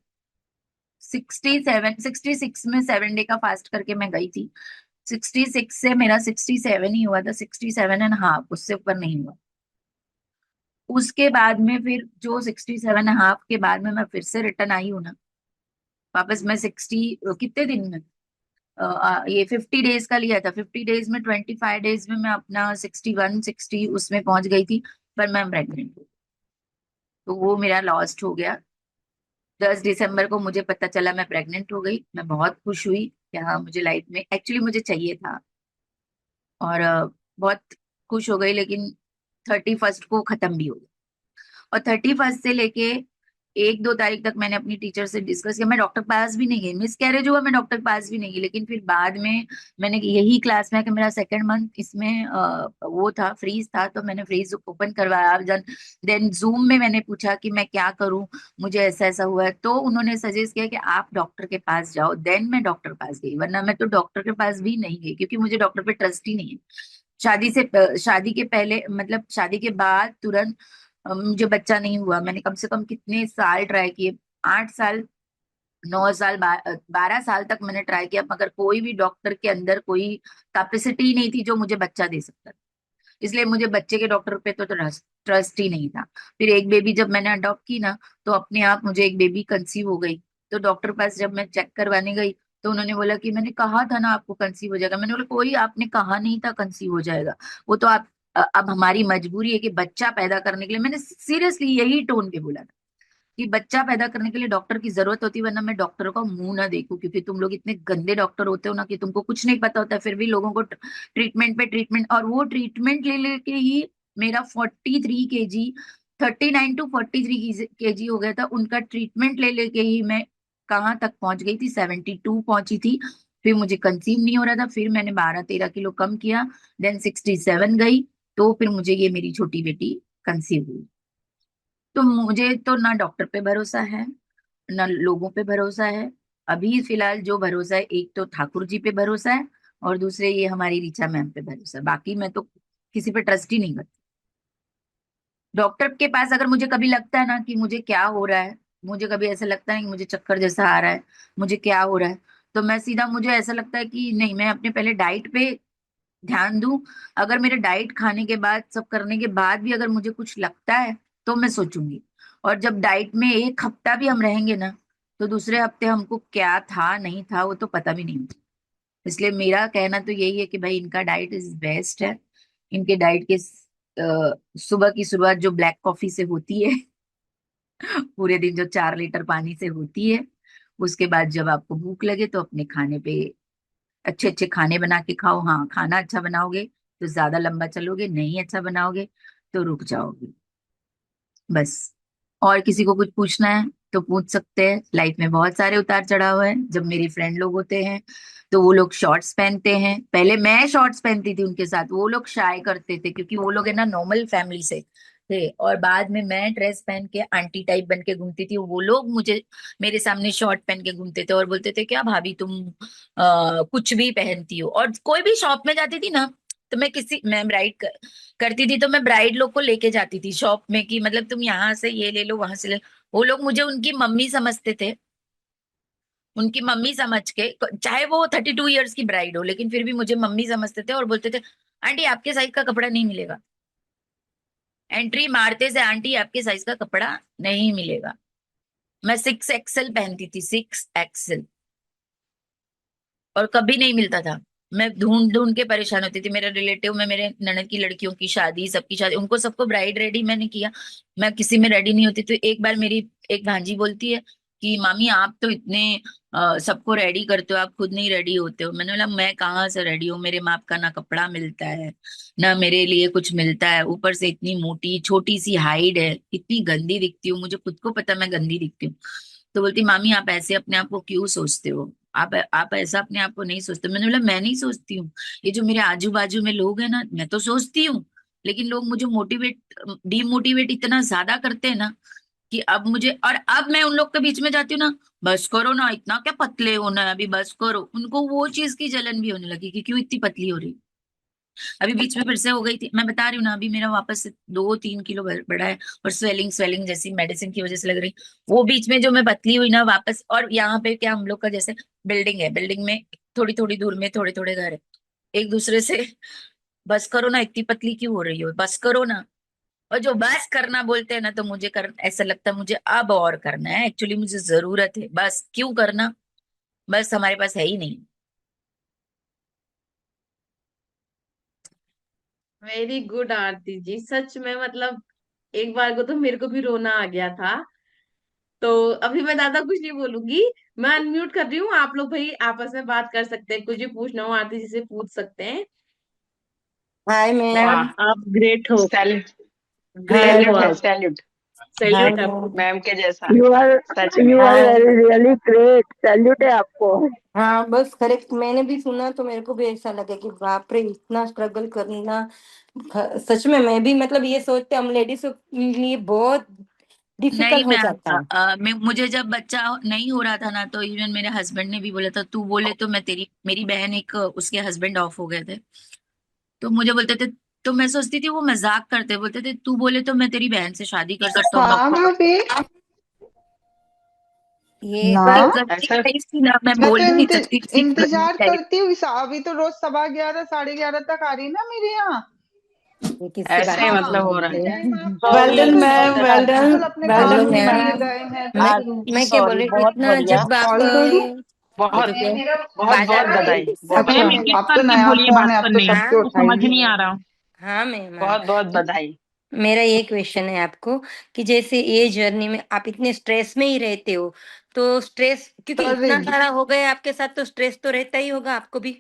66 में 7 डे का फास्ट करके मैं गई थी। 66 से मेरा 67 ही हुआ था, 67.5, उससे ऊपर नहीं हुआ। उसके बाद में फिर जो 67.5 के बाद में मैं फिर से रिटर्न आई हूँ ना वापस, मैं 60 कितने दिन में, ये 50 डेज का लिया था, 50 डेज में 25 डेज में मैं अपना 61 60 उसमें पहुंच गई थी। पर मैं प्रेग्नेंट हूँ, तो वो मेरा लॉस्ट हो गया। 10 दिसंबर को मुझे पता चला मैं प्रेग्नेंट हो गई। मैं बहुत खुश हुई कि हाँ मुझे लाइफ में एक्चुअली मुझे चाहिए था। और बहुत खुश हो गई। लेकिन 31 को खत्म भी हो गया। और 31 से लेके 1 2 तारीख तक मैंने अपनी टीचर से डिस्कस किया। मैं डॉक्टर पास भी नहीं गई, मिस कैरेज हुआ, मैं डॉक्टर पास भी नहीं गई। लेकिन फिर बाद में मैंने यही क्लास में कि मेरा सेकंड मंथ इसमें वो था, फ्रीज था, तो मैंने फ्रीज ओपन करवाया। देन जूम में मैंने पूछा कि मैं क्या करूं, मुझे ऐसा ऐसा हुआ है। तो उन्होंने सजेस्ट किया कि आप डॉक्टर के पास जाओ। देन मैं डॉक्टर पास गई, वरना मैं तो डॉक्टर के पास भी नहीं गई, क्योंकि मुझे डॉक्टर पे ट्रस्ट ही नहीं है। शादी के पहले, मतलब शादी के बाद तुरंत मुझे बच्चा नहीं हुआ। मैंने कम से कम कितने साल ट्राई किए, 8 साल, 9 साल, 12 साल तक मैंने ट्राई किया, मगर कोई भी डॉक्टर के अंदर कोई कैपेसिटी नहीं थी जो मुझे बच्चा दे सकता था। इसलिए मुझे बच्चे के डॉक्टर पे तो ट्रस्ट ट्रस्ट ही नहीं था। फिर एक बेबी जब मैंने अडॉप्ट की ना, तो अपने आप मुझे एक बेबी कंसीव हो गई। तो डॉक्टर पास जब मैं चेक करवाने गई, तो उन्होंने बोला कि मैंने कहा था ना आपको कंसीव हो जाएगा। मैंने बोला कोई आपने कहा नहीं था कंसीव हो जाएगा, वो तो आप अब हमारी मजबूरी है कि बच्चा पैदा करने के लिए, मैंने सीरियसली यही टोन पे बोला था कि बच्चा पैदा करने के लिए डॉक्टर की जरूरत होती है, वरना मैं डॉक्टरों का मुंह ना देखूं। क्योंकि तुम लोग इतने गंदे डॉक्टर होते हो ना कि तुमको कुछ नहीं पता होता है, फिर भी लोगों को ट्रीटमेंट पे ट्रीटमेंट, और वो ट्रीटमेंट ले लेके ही मेरा 43 kg, 39 to 43 kg हो गया था। उनका ट्रीटमेंट ले लेके ही मैं कहाँ तक पहुंच गई थी, 72 पहुंची थी। फिर मुझे कंसीव नहीं हो रहा था, फिर मैंने 12 13 किलो कम किया। देन 67 गई, तो फिर मुझे ये मेरी छोटी बेटी कंसीव हुई। तो मुझे तो ना डॉक्टर पे भरोसा है, ना लोगों पे भरोसा है। अभी फिलहाल जो भरोसा है, एक तो ठाकुर जी पे भरोसा है, और दूसरे ये हमारी ऋचा मैम पे भरोसा है। बाकी मैं तो किसी पे ट्रस्ट ही नहीं करती। डॉक्टर के पास अगर मुझे कभी लगता है ना कि मुझे क्या हो रहा है, मुझे कभी ऐसा लगता है कि मुझे चक्कर जैसा आ रहा है, मुझे क्या हो रहा है, तो मैं सीधा, मुझे ऐसा लगता है कि नहीं, मैं अपने पहले डाइट पे ध्यान दूं। अगर मेरे डाइट खाने के बाद, सब करने के बाद भी अगर मुझे कुछ लगता है, तो मैं सोचूंगी। और जब डाइट में 1 हफ्ता भी हम रहेंगे ना, तो दूसरे हफ्ते हमको क्या था नहीं था वो तो पता भी नहीं होता। इसलिए मेरा कहना तो यही है कि भाई इनका डाइट इज बेस्ट है। इनके डाइट के सुबह की शुरुआत जो ब्लैक कॉफी से होती है, पूरे दिन जो 4 लीटर पानी से होती है, उसके बाद जब आपको भूख लगे तो अपने खाने पे अच्छे अच्छे खाने बना के खाओ। हाँ, खाना अच्छा बनाओगे तो ज्यादा लंबा चलोगे, नहीं अच्छा बनाओगे तो रुक जाओगे। बस। और किसी को कुछ पूछना है तो पूछ सकते हैं। लाइफ में बहुत सारे उतार चढ़ाव है। जब मेरे फ्रेंड लोग होते हैं तो वो लोग शॉर्ट्स पहनते हैं, पहले मैं शॉर्ट्स पहनती थी उनके साथ, वो लोग शाय करते थे क्योंकि वो लोग है ना नॉर्मल फैमिली से थे। और बाद में मैं ड्रेस पहन के आंटी टाइप बन के घूमती थी, वो लोग मुझे मेरे सामने शॉर्ट पहन के घूमते थे और बोलते थे क्या भाभी तुम कुछ भी पहनती हो। और कोई भी शॉप में जाती थी ना, तो मैं ब्राइड करती थी, तो मैं ब्राइड लोग को लेके जाती थी शॉप में कि मतलब तुम यहाँ से ये ले लो, वहां से ले लो। वो लोग मुझे उनकी मम्मी समझते थे, उनकी मम्मी समझ के, चाहे वो 32 ईयर्स की ब्राइड हो, लेकिन फिर भी मुझे मम्मी समझते थे और बोलते थे आंटी आपके साइज का कपड़ा नहीं मिलेगा। एंट्री मारते से आंटी आपके साइज का कपड़ा नहीं मिलेगा। मैं 6 XL पहनती थी, 6 XL, और कभी नहीं मिलता था। मैं ढूंढ ढूंढ के परेशान होती थी। मेरे रिलेटिव में मेरे ननद की लड़कियों की शादी, सबकी शादी, उनको सबको ब्राइड रेडी मैंने किया, मैं किसी में रेडी नहीं होती। तो एक बार मेरी एक भांजी बोलती है कि मामी आप तो इतने सबको रेडी करते हो, आप खुद नहीं रेडी होते हो। मैंने बोला मैं कहाँ से रेडी हूँ, मेरे माप का ना कपड़ा मिलता है ना मेरे लिए कुछ मिलता है, ऊपर से इतनी मोटी छोटी सी हाइट है, इतनी गंदी दिखती हूँ, मुझे खुद को पता मैं गंदी दिखती हूँ। तो बोलती मामी आप ऐसे अपने आप को क्यों सोचते हो, आप ऐसा अपने आप को नहीं सोचते। मैंने बोला मैं नहीं सोचती हूँ, ये जो मेरे आजू बाजू में लोग हैं ना, मैं तो सोचती हूँ, लेकिन लोग मुझे मोटिवेट डीमोटिवेट इतना ज्यादा करते हैं ना कि अब मुझे, और अब मैं उन लोग के बीच में जाती हूँ ना, बस करो ना, इतना क्या पतले होना है अभी, बस करो। उनको वो चीज की जलन भी होने लगी कि क्यों इतनी पतली हो रही। अभी बीच में फिर से हो गई थी, मैं बता रही हूँ ना, अभी मेरा वापस से 2-3 किलो बढ़ा है, और स्वेलिंग स्वेलिंग जैसी मेडिसिन की वजह से लग रही। वो बीच में जो मैं पतली हुई ना वापस, और यहाँ पे क्या हम लोग का जैसे बिल्डिंग है, बिल्डिंग में थोड़ी थोड़ी दूर में थोड़े थोड़े घर है एक दूसरे से, बस करो ना, इतनी पतली क्यों हो रही हो, बस करो ना। और जो बस करना बोलते हैं ना, तो मुझे कर ऐसा लगता है मुझे अब और करना है, एक्चुअली मुझे जरूरत है, बस क्यों करना, बस हमारे पास है ही नहीं। वेरी गुड आरती जी, सच में मतलब एक बार को तो मेरे को भी रोना आ गया था। तो अभी मैं ज्यादा कुछ नहीं बोलूंगी, मैं अनम्यूट कर रही हूँ, आप लोग भाई आपस में बात कर सकते हैं, कुछ भी पूछना हो आरती जी से पूछ सकते हैं। Hi ma'am ma'am. आप ग्रेट हो, सैल्यूट। ग्रेट हाय हो सैल्यूट है, आप, मैम। सैल्यूट। हाय सैल्यूट आपको। मैम। मैम के जैसा। यू आर सच में। You are hi. Very really great, salute है आपको। हाँ बस करेक्ट, मैंने भी सुना तो मेरे को भी ऐसा लगा कि बाप रे इतना स्ट्रगल करना। सच में मैं भी मतलब ये सोचते हम लेडीज के लिए बहुत नहीं डिफिकल्ट हो मैम, जाता है। मुझे जब बच्चा नहीं हो रहा था ना, तो इवन मेरे हस्बैंड ने भी बोला था तू बोले तो मैं तेरी, मेरी बहन एक उसके हस्बैंड ऑफ हो गए थे, तो मुझे बोलते थे, तो मैं सोचती थी वो मजाक करते, बोलते थे तू बोले तो मैं तेरी बहन से शादी कर सकता हूँ कहाँ डॉक्टर। भाभी? ये ना, पर देख। गलती ऐसा। नहीं थी ना, मैं मैं बोल तो भी नहीं सकती थी इंतजार गलती है। करती हूँ अभी तो रोज 11:15 11:30 तक आ रही ना मेरे यहाँ। ये किससे ऐसे बात ही हाँ, करते मतलब हो रहा मिल है। जाए हैं? मैम, वेल मैं डन तो सॉरी। बहुत मैम, वेल डन। आजकल अपने वेल हेलो काम डन में मैम। इतने मैम। गए हैं मैं तो मैं क्या बोल सॉरी, रही हूँ बहुत इतना बढ़िया। जब आप कॉल करूँ? ये बहुत रुके बहुत बादल। बहुत बधाई, बहुत अच्छा, मैम बधाई। एक एक अब तो करके नया बोलिए फोन बात है, अब तो करनी है, सबके हाँ वो समझ उठाएंगे। नहीं आ रहा। हाँ मैम हाँ। बहुत बहुत बधाई। मेरा ये क्वेश्चन है आपको कि जैसे ये जर्नी में आप इतने स्ट्रेस में ही रहते हो, तो स्ट्रेस क्योंकि सॉरी। इतना सारा हो गया आपके साथ तो स्ट्रेस तो रहता ही होगा आपको भी।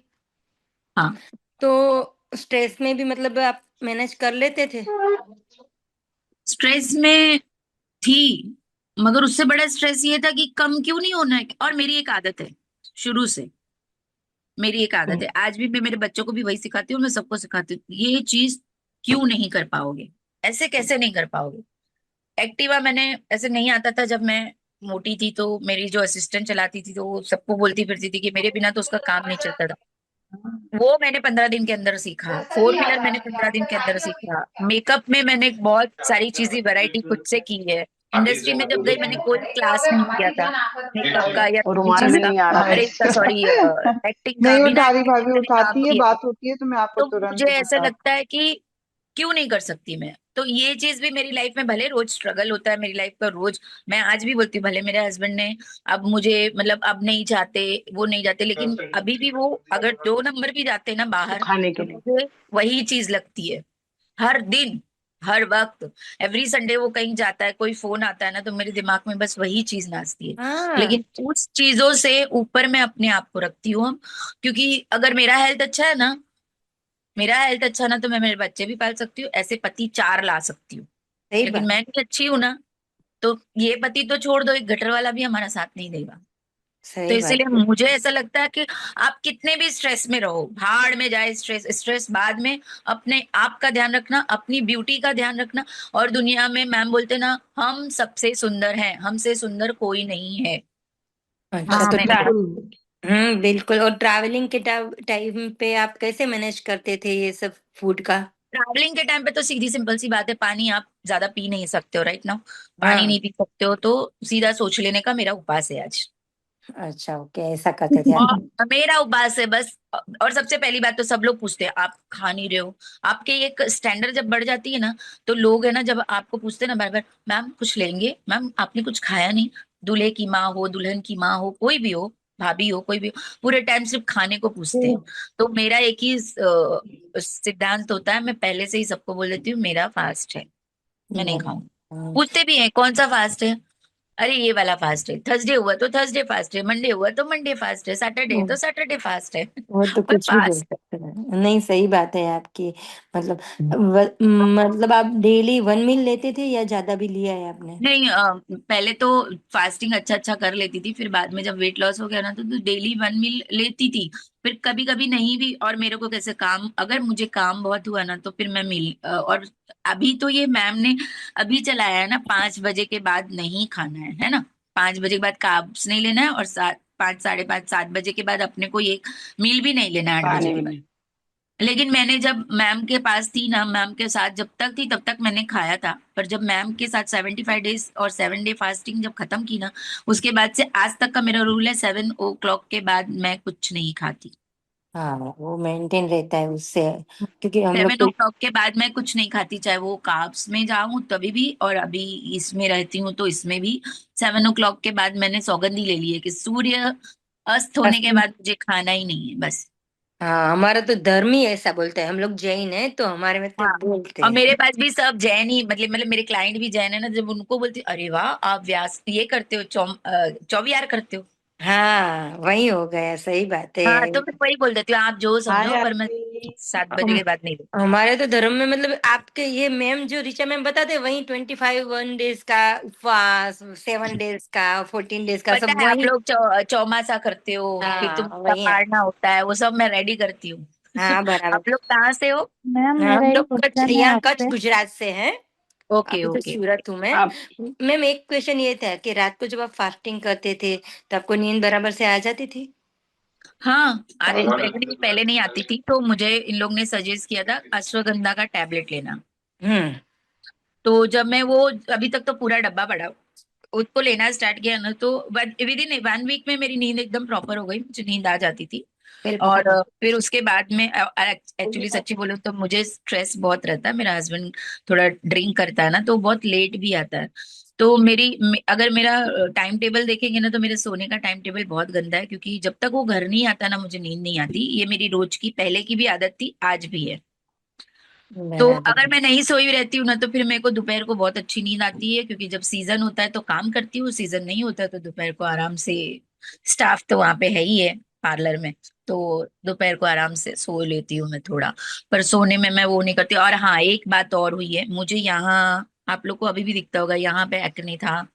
हाँ, तो स्ट्रेस में भी मतलब आप मैनेज कर लेते थे? स्ट्रेस में थी, मगर उससे बड़ा स्ट्रेस ये था कि कम क्यों नहीं होना है। और मेरी एक आदत है शुरू से, मेरी एक आदत है, आज भी मैं मेरे बच्चों को भी वही सिखाती हूँ, मैं सबको सिखाती हूँ, ये चीज क्यों नहीं कर पाओगे, ऐसे कैसे नहीं कर पाओगे। एक्टिवा मैंने ऐसे नहीं आता था जब मैं मोटी थी, तो मेरी जो असिस्टेंट चलाती थी तो वो सबको बोलती फिरती थी कि मेरे बिना तो उसका काम नहीं चलता था। वो मैंने 15 दिन के अंदर सीखा, फोर व्हीलर मैंने 15 दिन के अंदर सीखा, मेकअप में मैंने बहुत सारी चीजें वैरायटी खुद से की है। इंडस्ट्री में जब गई मैंने कोई क्लास नहीं किया था मेकअप का या और किसी रुमाल चीज भी का, नहीं आ रहा अरे है। सॉरी, एक्टिंग का, नहीं बिना उठा रही एक्टिंग के भाभी, मैंने काम उठाती है, किया। बात होती है तो मैं आपको तो मुझे तुरंत ऐसा बता। लगता है कि क्यों नहीं कर सकती मैं, तो ये चीज भी मेरी लाइफ में, भले रोज स्ट्रगल होता है मेरी लाइफ का रोज, मैं आज भी बोलती हूँ भले मेरे हस्बैंड ने अब मुझे मतलब अब नहीं चाहते, वो नहीं जाते, लेकिन अभी भी वो अगर 2 नंबर भी जाते हैं ना तो बाहर, खाने के तो लिए। मुझे वही चीज लगती है हर दिन, हर वक्त। एवरी संडे वो कहीं जाता है, कोई फोन आता है ना, तो मेरे दिमाग में बस वही चीज नाचती है। हाँ लेकिन उस चीजों से ऊपर मैं अपने आप को रखती हूँ, क्योंकि अगर मेरा हेल्थ अच्छा है ना, मेरा हेल्थ अच्छा ना, तो मैं मेरे बच्चे भी पाल सकती हूँ, ऐसे पति 4 ला सकती हूँ। सही लेकिन बात। मैं नहीं अच्छी हूं ना, तो ये पति तो छोड़ दो, एक गटर वाला भी हमारा साथ नहीं देगा। तो सही बात। इसीलिए मुझे ऐसा लगता है कि आप कितने भी स्ट्रेस में रहो, भाड़ में जाए स्ट्रेस, स्ट्रेस बाद में, अपने आप का ध्यान रखना, अपनी ब्यूटी का ध्यान रखना। और दुनिया में मैम बोलते ना, हम सबसे सुंदर हैं, हमसे सुंदर कोई नहीं है, अच्छा बस हाँ तो मैं ही हूँ। बिल्कुल। बिल्कुल। और ट्रैवलिंग के टाइम पे आप कैसे मैनेज करते थे ये सब फूड का? ट्रैवलिंग के टाइम पे तो सीधी सिंपल सी बात है, पानी आप ज्यादा पी नहीं सकते हो राइट नाउ, पानी हाँ। नहीं पी सकते हो, तो सीधा सोच लेने का मेरा उपास है आज। अच्छा ओके, ऐसा करते थे आप? और मेरा उपवास है बस। और सबसे पहली बात तो सब लोग पूछते हैं आप खा नहीं रहे हो, आपके एक स्टैंडर्ड जब बढ़ जाती है ना, तो लोग है ना जब आपको पूछते हैं ना बार बार, मैम कुछ लेंगे, मैम आपने कुछ खाया नहीं, दूल्हे की माँ हो, दुल्हन की माँ हो, कोई भी हो, भाभी हो, कोई भी हो, पूरे टाइम सिर्फ खाने को पूछते हैं। तो मेरा एक ही सिद्धांत होता है, मैं पहले से ही सबको बोल देती हूँ मेरा फास्ट है, मैं नहीं खाऊंगी। हम्म, पूछते भी हैं कौन सा फास्ट है, अरे ये वाला फास्ट है, थर्सडे हुआ तो थर्सडे फास्ट है, मंडे हुआ तो मंडे फास्ट है, सैटरडे है तो सैटरडे फास्ट है। वो तो और कुछ भी बोल फास्ट। सकते हैं, नहीं सही बात है आपकी। मतलब मतलब आप डेली 1 मील लेते थे या ज्यादा भी लिया है आपने? नहीं, पहले तो फास्टिंग अच्छा अच्छा कर लेती थी, फिर बाद में जब वेट लॉस हो गया ना तो डेली 1 मील लेती थी। फिर कभी कभी नहीं भी, और मेरे को कैसे काम, अगर मुझे काम बहुत हुआ ना तो फिर मैं मील और अभी तो ये मैम ने अभी चलाया है ना, 5 बजे के बाद नहीं खाना है ना। 5 बजे के बाद कार्ब्स नहीं लेना है, और 5, 5:30, 7 बजे के बाद अपने को ये मील भी नहीं लेना है, 8 बजे पानी के भी बाद। नहीं। लेकिन मैंने जब मैम के पास थी ना, मैम के साथ जब तक थी तब तक मैंने खाया था, पर जब मैम के साथ 75 डेज और 7 डे फास्टिंग जब खत्म की ना, उसके बाद से आज तक का मेरा रूल है, 7 o'clock के बाद मैं कुछ नहीं खाती। हाँ, वो मेंटेन रहता है उससे, क्योंकि हम लोग सेवन ओ तो। क्लॉक के बाद मैं कुछ नहीं खाती, चाहे वो कार्ब्स में जाऊं तभी भी, और अभी इसमें रहती हूँ तो इसमें भी 7 o'clock के बाद मैंने सौगंध ही ले ली है कि सूर्य अस्त होने के बाद मुझे खाना ही नहीं है बस। हाँ, हमारा तो धर्म ही ऐसा बोलता है, हम लोग जैन है तो हमारे में तो हाँ, बोलते और मेरे हैं। पास भी सब जैन ही, मतलब मेरे क्लाइंट भी जैन है ना, जब उनको बोलती अरे वाह आप व्यास ये करते हो, चौविहार करते हो। हाँ, वही हो गया, सही बात है। हाँ, तो मैं वही बोल देती हूँ, आप जो समझो, हाय पर मैं आरती। 7 बजे हम के बाद नहीं देती। हमारे तो धर्म में मतलब आपके ये मैम जो ऋचा मैम बताते हैं, वही 25 1 डेज का उपवास, 7 डेज का, 14 डेज का, पता सब है आप वही। लोग चौमासा करते हो, फिर हाँ, तुमका वही है। पारना होता है, वो सब मैं रेडी करती हूँ। हाँ, बराबर। आप लोग कहाँ से हो? मैम हाँ, मेरा हम एक लोग कच्छ, क्वेश्चन है यहाँ कच्छ आपसे। गुजरात से हैं। ओके अभी तो ओके। सूरत हूँ मैं। आप मैम एक क्वेश्चन ये था कि रात को जब आप फास्टिंग करते थे तो आपको नींद बराबर से आ जाती थी? हाँ, सही। पहले नहीं आती थी, तो मुझे इन लोग ने सजेस्ट किया था अश्वगंधा का टैबलेट लेना। हम्म। तो जब मैं वो, अभी तक तो पूरा डब्बा पड़ा, उसको लेना स्टार्ट किया ना, तो विद इन 1 वीक में मेरी नींद एकदम प्रॉपर हो गई, मुझे नींद आ जाती थी। और फिर उसके बाद में एक्चुअली सच्ची बोलो तो मुझे स्ट्रेस बहुत रहता है, मेरा हस्बैंड थोड़ा ड्रिंक करता है ना, तो बहुत लेट भी आता है। तो अगर मेरा टाइम टेबल देखेंगे ना, तो मेरे सोने का टाइम टेबल बहुत गंदा है, क्योंकि जब तक वो घर नहीं आता ना मुझे नींद नहीं आती। ये मेरी रोज की पहले की भी आदत थी, आज भी है। तो बराबर। अगर मैं नहीं सोई रहती हूँ ना, तो फिर मेरे को दोपहर को बहुत अच्छी नींद आती है, क्योंकि जब सीजन होता है तो काम करती हूँ, सीजन नहीं होता तो दोपहर को आराम से, स्टाफ तो वहां पे है ही है पार्लर में, तो दोपहर को आराम से सो लेती हूँ मैं थोड़ा। पर सोने में मैं वो नहीं करती। और हाँ, एक बात और हुई है मुझे यहाँ, आप लोग को अभी भी दिखता होगा, यहाँ पे एक्ने था,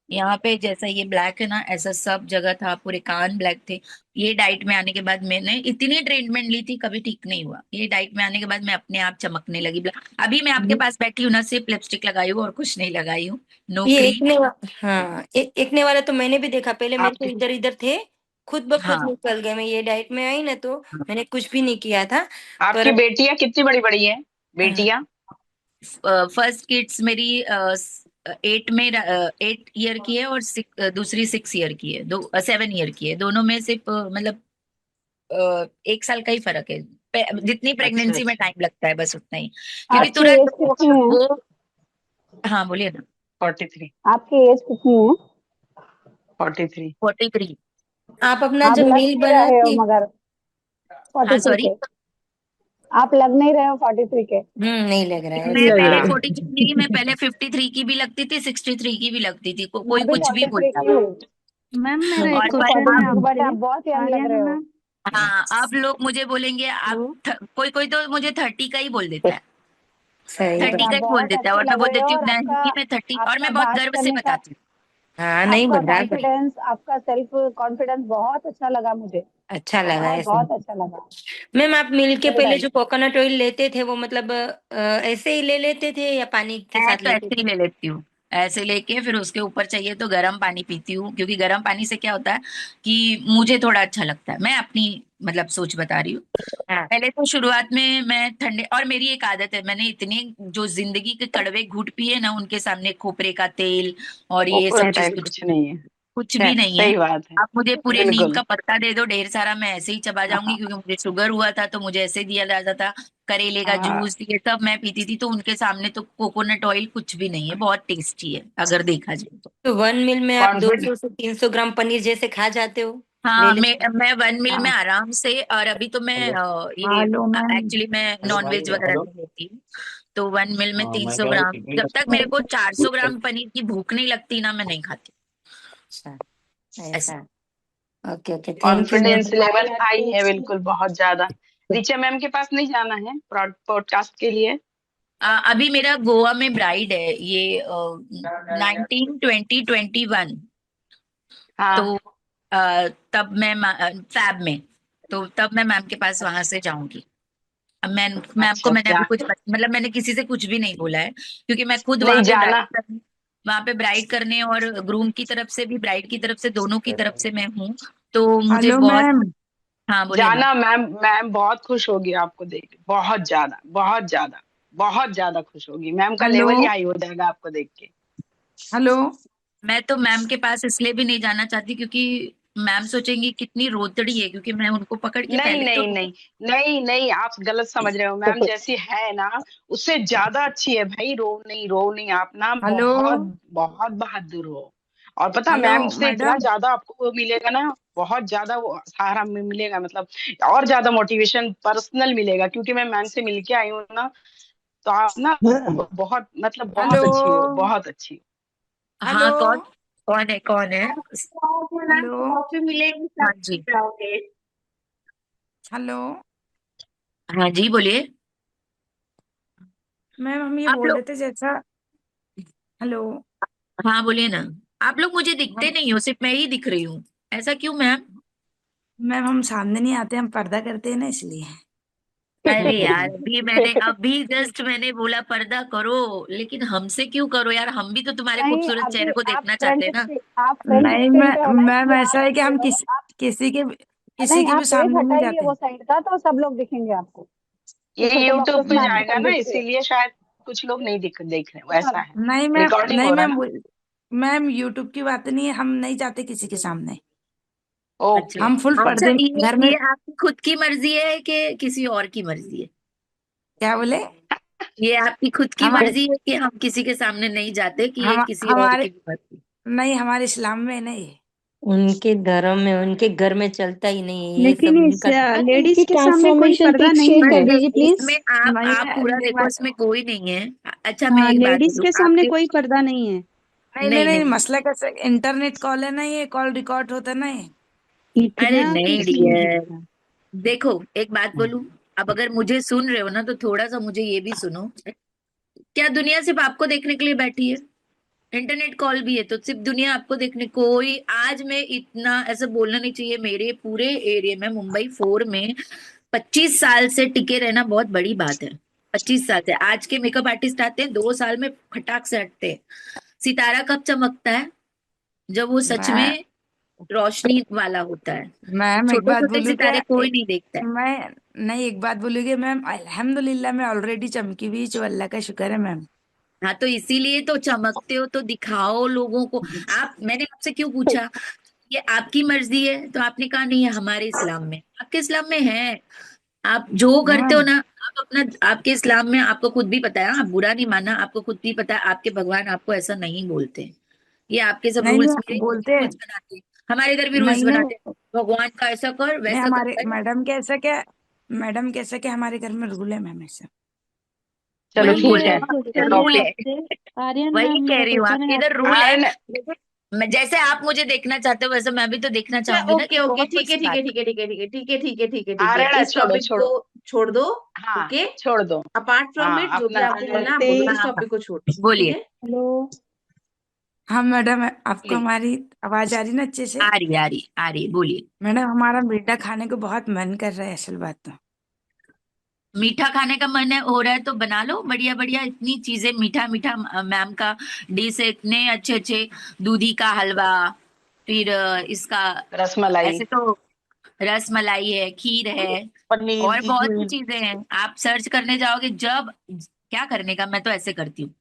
यहाँ पे जैसा ये ब्लैक है ना, ऐसा सब जगह था, पूरे कान ब्लैक थे। ये डाइट में आने के बाद मैंने इतनी ट्रीटमेंट ली थी, कभी ठीक नहीं हुआ। ये डाइट में आने के बाद मैं अपने आप चमकने लगी अभी मैं आपके पास बैठी हूँ ना, सिर्फ लिपस्टिक लगाई हूँ और कुछ नहीं लगाई हूँ, नो ये क्रीम। हाँ, एकने वाला तो मैंने भी देखा, पहले मेरे को आपकी इधर इधर थे, खुद ब खुद हाँ, निकल गए। मैं ये डाइट में आई ना तो मैंने कुछ भी नहीं किया था। आपकी पर बेटियां कितनी बड़ी बड़ी हैं? बेटियां फर्स्ट किड्स मेरी 8 ईयर की है, और दूसरी 6 ईयर की है, 7 ईयर की है। दोनों में सिर्फ मतलब 1 साल का ही फर्क है। जितनी अच्छा प्रेगनेंसी में अच्छा। टाइम लगता है बस उतना ही, क्योंकि आपकी तुरंत एज कितनी है? वो। हाँ बोलिए ना। 43। आपकी एज कितनी है? 43। 43। आप अपना आप जब लग मील नहीं रहे हो बनाती। मगर हाँ 43 सॉरी। के। आप लग नहीं रहे हो 43 के। नहीं लग रहा है मैं ऐसा। पहले हाँ 43 नहीं, मैं पहले 53 की भी लगती थी, 63 की भी लगती थी, मैं कोई भी कुछ भी 43 बोलता की था। हूँ। मैम मेरा हाँ, एक और मैं पर क्वेश्चन है अब, 42 बट आपसे। आप बहुत यंग लग रहे आर्यन हो। मैम। हाँ, अब लोग मुझे बोलेंगे आप हेलो। कोई कोई तो मुझे 30 का ही बोल देता है, सही नहीं, 30 बात। का आप ही बोल बहुत देता है, अच्छे और मैं लग बोल रहे हो देती हूँ और आपका नहीं मैं 30, और आपका मैं बहुत बात गर्व से करने का बताती हूँ। हाँ, नहीं आपका बराबर। कॉन्फिडेंस, आपका सेल्फ कॉन्फिडेंस बहुत अच्छा लगा मुझे। अच्छा लगा हाँ, ऐसे। बहुत अच्छा लगा। मैम आप मिल के वेल पहले डन। जो कोकोनट ऑयल लेते थे वो मतलब ऐसे ही ले लेते थे या पानी के मैं साथ तो लेते ऐसे थे? ही ले लेती हूँ, ऐसे लेके फिर उसके ऊपर चाहिए तो गर्म पानी पीती हूँ, क्योंकि गर्म पानी से क्या होता है कि मुझे थोड़ा अच्छा लगता है। मैं अपनी मतलब सोच बता रही हूँ। हाँ, पहले तो शुरुआत में मैं ठंडे, और मेरी एक आदत है, मैंने इतने जो जिंदगी के कड़वे घूंट पिए ना, उनके सामने खोपरे का तेल और ये सब कोकोनट चीज ऑयल कुछ कुछ नहीं है। कुछ अच्छा। भी नहीं है। सही बात है। आप मुझे पूरे नीम बिल्कुल। का पत्ता दे दो ढेर सारा, मैं ऐसे ही चबा जाऊंगी, क्योंकि मुझे शुगर हुआ था तो मुझे ऐसे दिया जाता था। करेले का हाँ जूस ये सब मैं पीती थी, तो उनके सामने तो कोकोनट ऑयल कुछ भी नहीं है, बहुत टेस्टी है अगर देखा जाए तो। तो 1 मील में आप कॉन्फिडेंस। 200 से 300 ग्राम पनीर जैसे खा जाते हो? ले हाँ, ले। मैं 1 मील में हाँ आराम से, और अभी तो मैं ये हेलो मैम। एक्चुअली मैं नॉन वेज वगैरह नहीं लेती हूँ, तो 1 मील में 300 ग्राम, जब तक मेरे को 400 ग्राम पनीर की भूख नहीं लगती ना, मैं नहीं खाती। ऐसे। ऐसा। Okay okay, thank you confidence ma'am. Level high है बिल्कुल, बहुत ज्यादा। रिचा मैम के पास नहीं जाना है पॉडकास्ट के लिए? अभी मेरा गोवा में ब्राइड है ये 19 20 21। तो हाँ। तब मैं फैब में, तो तब मैं मैम के पास वहां से जाऊंगी। अब मैम को अच्छा, मैंने जा अभी कुछ मतलब मैंने किसी से कुछ भी नहीं बोला है, क्योंकि मैं खुद नहीं जाना। वहां पे ब्राइड करने और ग्रूम की तरफ से भी, ब्राइड की तरफ से, दोनों की तरफ से मैं हूँ। तो मुझे हेलो बहुत। मैम। हाँ बोलिए ना। जाना मैम, मैम बहुत खुश होगी आपको देख के, बहुत ज्यादा, बहुत ज्यादा, बहुत ज्यादा खुश होगी। मैम का हेलो लेवल ही हाई हो जाएगा आपको देख के। हेलो। मैं तो मैम के पास इसलिए भी नहीं जाना चाहती क्योंकि मैम सोचेंगी कितनी रोतड़ी है, क्योंकि मैं उनको पकड़ के नहीं पहले तो। नहीं नहीं, नहीं नहीं, आप गलत समझ रहे हो। मैम जैसी है ना, उससे ज्यादा अच्छी है भाई। रो नहीं, रो नहीं, आप ना हेलो बहुत बहुत बहादुर हो। और पता, हेलो मैम से इतना मैडम। ज्यादा आपको वो मिलेगा ना, बहुत ज्यादा वो सहारा में मिलेगा, मतलब और ज्यादा मोटिवेशन पर्सनल मिलेगा, क्योंकि मैं मैम से मिलके आई हूँ ना। तो आप ना बहुत, मतलब हेलो बहुत अच्छी हो, बहुत अच्छी हो। हेलो हाँ, कौन कौन है, कौन है? मैम हेलो कॉफी मिलेगी हाँ सब जी। पिलाओगे। हेलो हाँ जी, बोलिए। मैम, हम ये आप बोल लोग। रहे थे जैसा। हेलो हाँ बोलिए ना। आप लोग मुझे दिखते हम नहीं हो, सिर्फ मैं ही दिख रही हूँ। ऐसा क्यों मैम? मैम, हम सामने नहीं आते, हम पर्दा करते हैं ना, इसलिए। अरे यार, अभी जस्ट मैंने बोला पर्दा करो, लेकिन हमसे क्यों करो यार, हम भी तो तुम्हारे नहीं, खूबसूरत चेहरे अभी को आप देखना चाहते फ्रंट हैं ना। स्क्रीन, आप फ्रंट नहीं स्क्रीन पे हो ना, मैम, इसलिए आप ऐसा है कि दिख रहे हम हो आप। किसी नहीं, के आप भी फेस सामने नहीं हटाइए जाते। वो साइड का, तो सब लोग दिखेंगे आपको। ये कि छोटे यूट्यूब बॉक्सेस पे में आपको जाएगा सब ना, दिख रहे इसीलिए शायद कुछ लोग नहीं देख रहे, वैसा हैं। है। नहीं मैम, रिकॉर्डिंग नहीं हो रहा मैम, ना। मैम यूट्यूब की बात नहीं है, हम नहीं जाते किसी के सामने। अच्छा। ओके। हम फुल अच्छा, पर्दे ये घर में। ये आपकी खुद की मर्जी है कि किसी और की मर्जी है? क्या बोले? ये आपकी खुद की हम मर्जी है कि हम किसी के सामने नहीं जाते, कि ये किसी और हमारे की भी मर्जी? नहीं, हमारे इस्लाम में नहीं है। उनके धर्म में, उनके घर में चलता ही नहीं है ये लेकिन सब, इस उनका। मैम लेडीज इनकी के सामने कोई ट्रांसफॉर्मेशन पर्दा पिक शेयर नहीं कर है। नहीं, दीजिए प्लीज। इसमें नहीं आप पूरा देखो, इसमें कोई नहीं है। अच्छा, मैं एक बात लेडीज बोलूं के सामने आपके। कोई पर्दा नहीं है। नहीं नहीं नहीं नहीं, नहीं। मसला कैसे, इंटरनेट कॉल है ना, ये कॉल रिकॉर्ड होता ना ये। अरे इतना नहीं कुछ नहीं डियर, होता। देखो एक बात बोलूं। अब अगर मुझे सुन रहे हो ना, तो थोड़ा सा मुझे ये भी सुनो। क्या दुनिया सिर्फ आपको देखने के लिए बैठी है? इंटरनेट कॉल भी है तो सिर्फ दुनिया आपको देखने, कोई आज में इतना ऐसा बोलना नहीं चाहिए। मेरे पूरे एरिया में, मुंबई 4 में 25 साल से टिके रहना बहुत बड़ी बात है। 25 साल से आज के मेकअप आर्टिस्ट आते हैं, 2 साल में फटाक से हटते हैं। सितारा कब चमकता है? जब वो सच मैं में रोशनी वाला होता है। मैम एक छोटे बात छोटे बोलूँ क्या? सितारे कोई नहीं देखता है। मैं नहीं, एक बात बोलूँगी मैम, अल्हम्दुलिल्लाह मैं ऑलरेडी चमकी हुई, जो अल्लाह का शुक्र है मैम। हाँ, तो इसीलिए तो चमकते हो तो दिखाओ लोगों को। मैंने आपसे क्यों पूछा ये आपकी मर्जी है, तो आपने कहा नहीं है हमारे इस्लाम में। आपके इस्लाम में है, आप जो करते हो मैम ना। आप अपना, आपके इस्लाम में आपको खुद भी पता है, आप बुरा नहीं मानना, आपको खुद भी पता है आपके भगवान आपको ऐसा नहीं बोलते। ये आपके सब नहीं रूल्स, नहीं मेरे बोलते रूल्स बनाते हैं, हमारे इधर भी रूल्स नहीं बनाते नहीं हैं। भगवान का ऐसा कर, नहीं, वैसा कर हमारे भाई। मैडम कैसा क्या हमारे घर में रूल है मैम ऐसा। चलो वही मैम बोल ठीक रहे मेरा है, हैं, आपके इधर क्वेश्चन है रूल है। आपसे। आर्यन वही मैम, कह मेरा रही हूँ, क्वेश्चन है आपके इधर आपसे। रूल है। आर्यन। लेकिन जैसे आप मुझे देखना चाहते हो, वैसे मैं भी तो देखना चाहूंगी ना ओके कि ओके, कौन ठीक है सी ठीक है बात। ठीक है ठीक है ठीक है ठीक है ठीक है ठीक है ठीक है, आर्यन, इस छोड़ो टॉपिक को छोड़ो। छोड़ दो। हाँ, ओके, छोड़ दो। अपार्ट फ्रॉम इट हाँ, जो भी अपना आपको अपना। बोलना है आप बोलो, इस हाँ टॉपिक को छोड़ दो, ठीक बोलिए। है। हेलो। हाँ मैडम, आपको बोलिए। हमारी आवाज आ रही ना अच्छे से? आ रही आ रही आ रही, बोलिए। मैडम, हमारा मीठा खाने को बहुत मन कर रहा है, असल बात तो। मीठा खाने का मन है, हो रहा है तो बना लो बढ़िया बढ़िया, इतनी चीजें मीठा मीठा। मैम का डिश है, इतने अच्छे अच्छे। दूधी का हलवा, फिर इसका रसमलाई। ऐसे तो रस मलाई है, खीर है, पनीर और की बहुत सी खीर। चीजें हैं। आप सर्च करने जाओगे जब, क्या करने का, मैं तो ऐसे करती हूँ।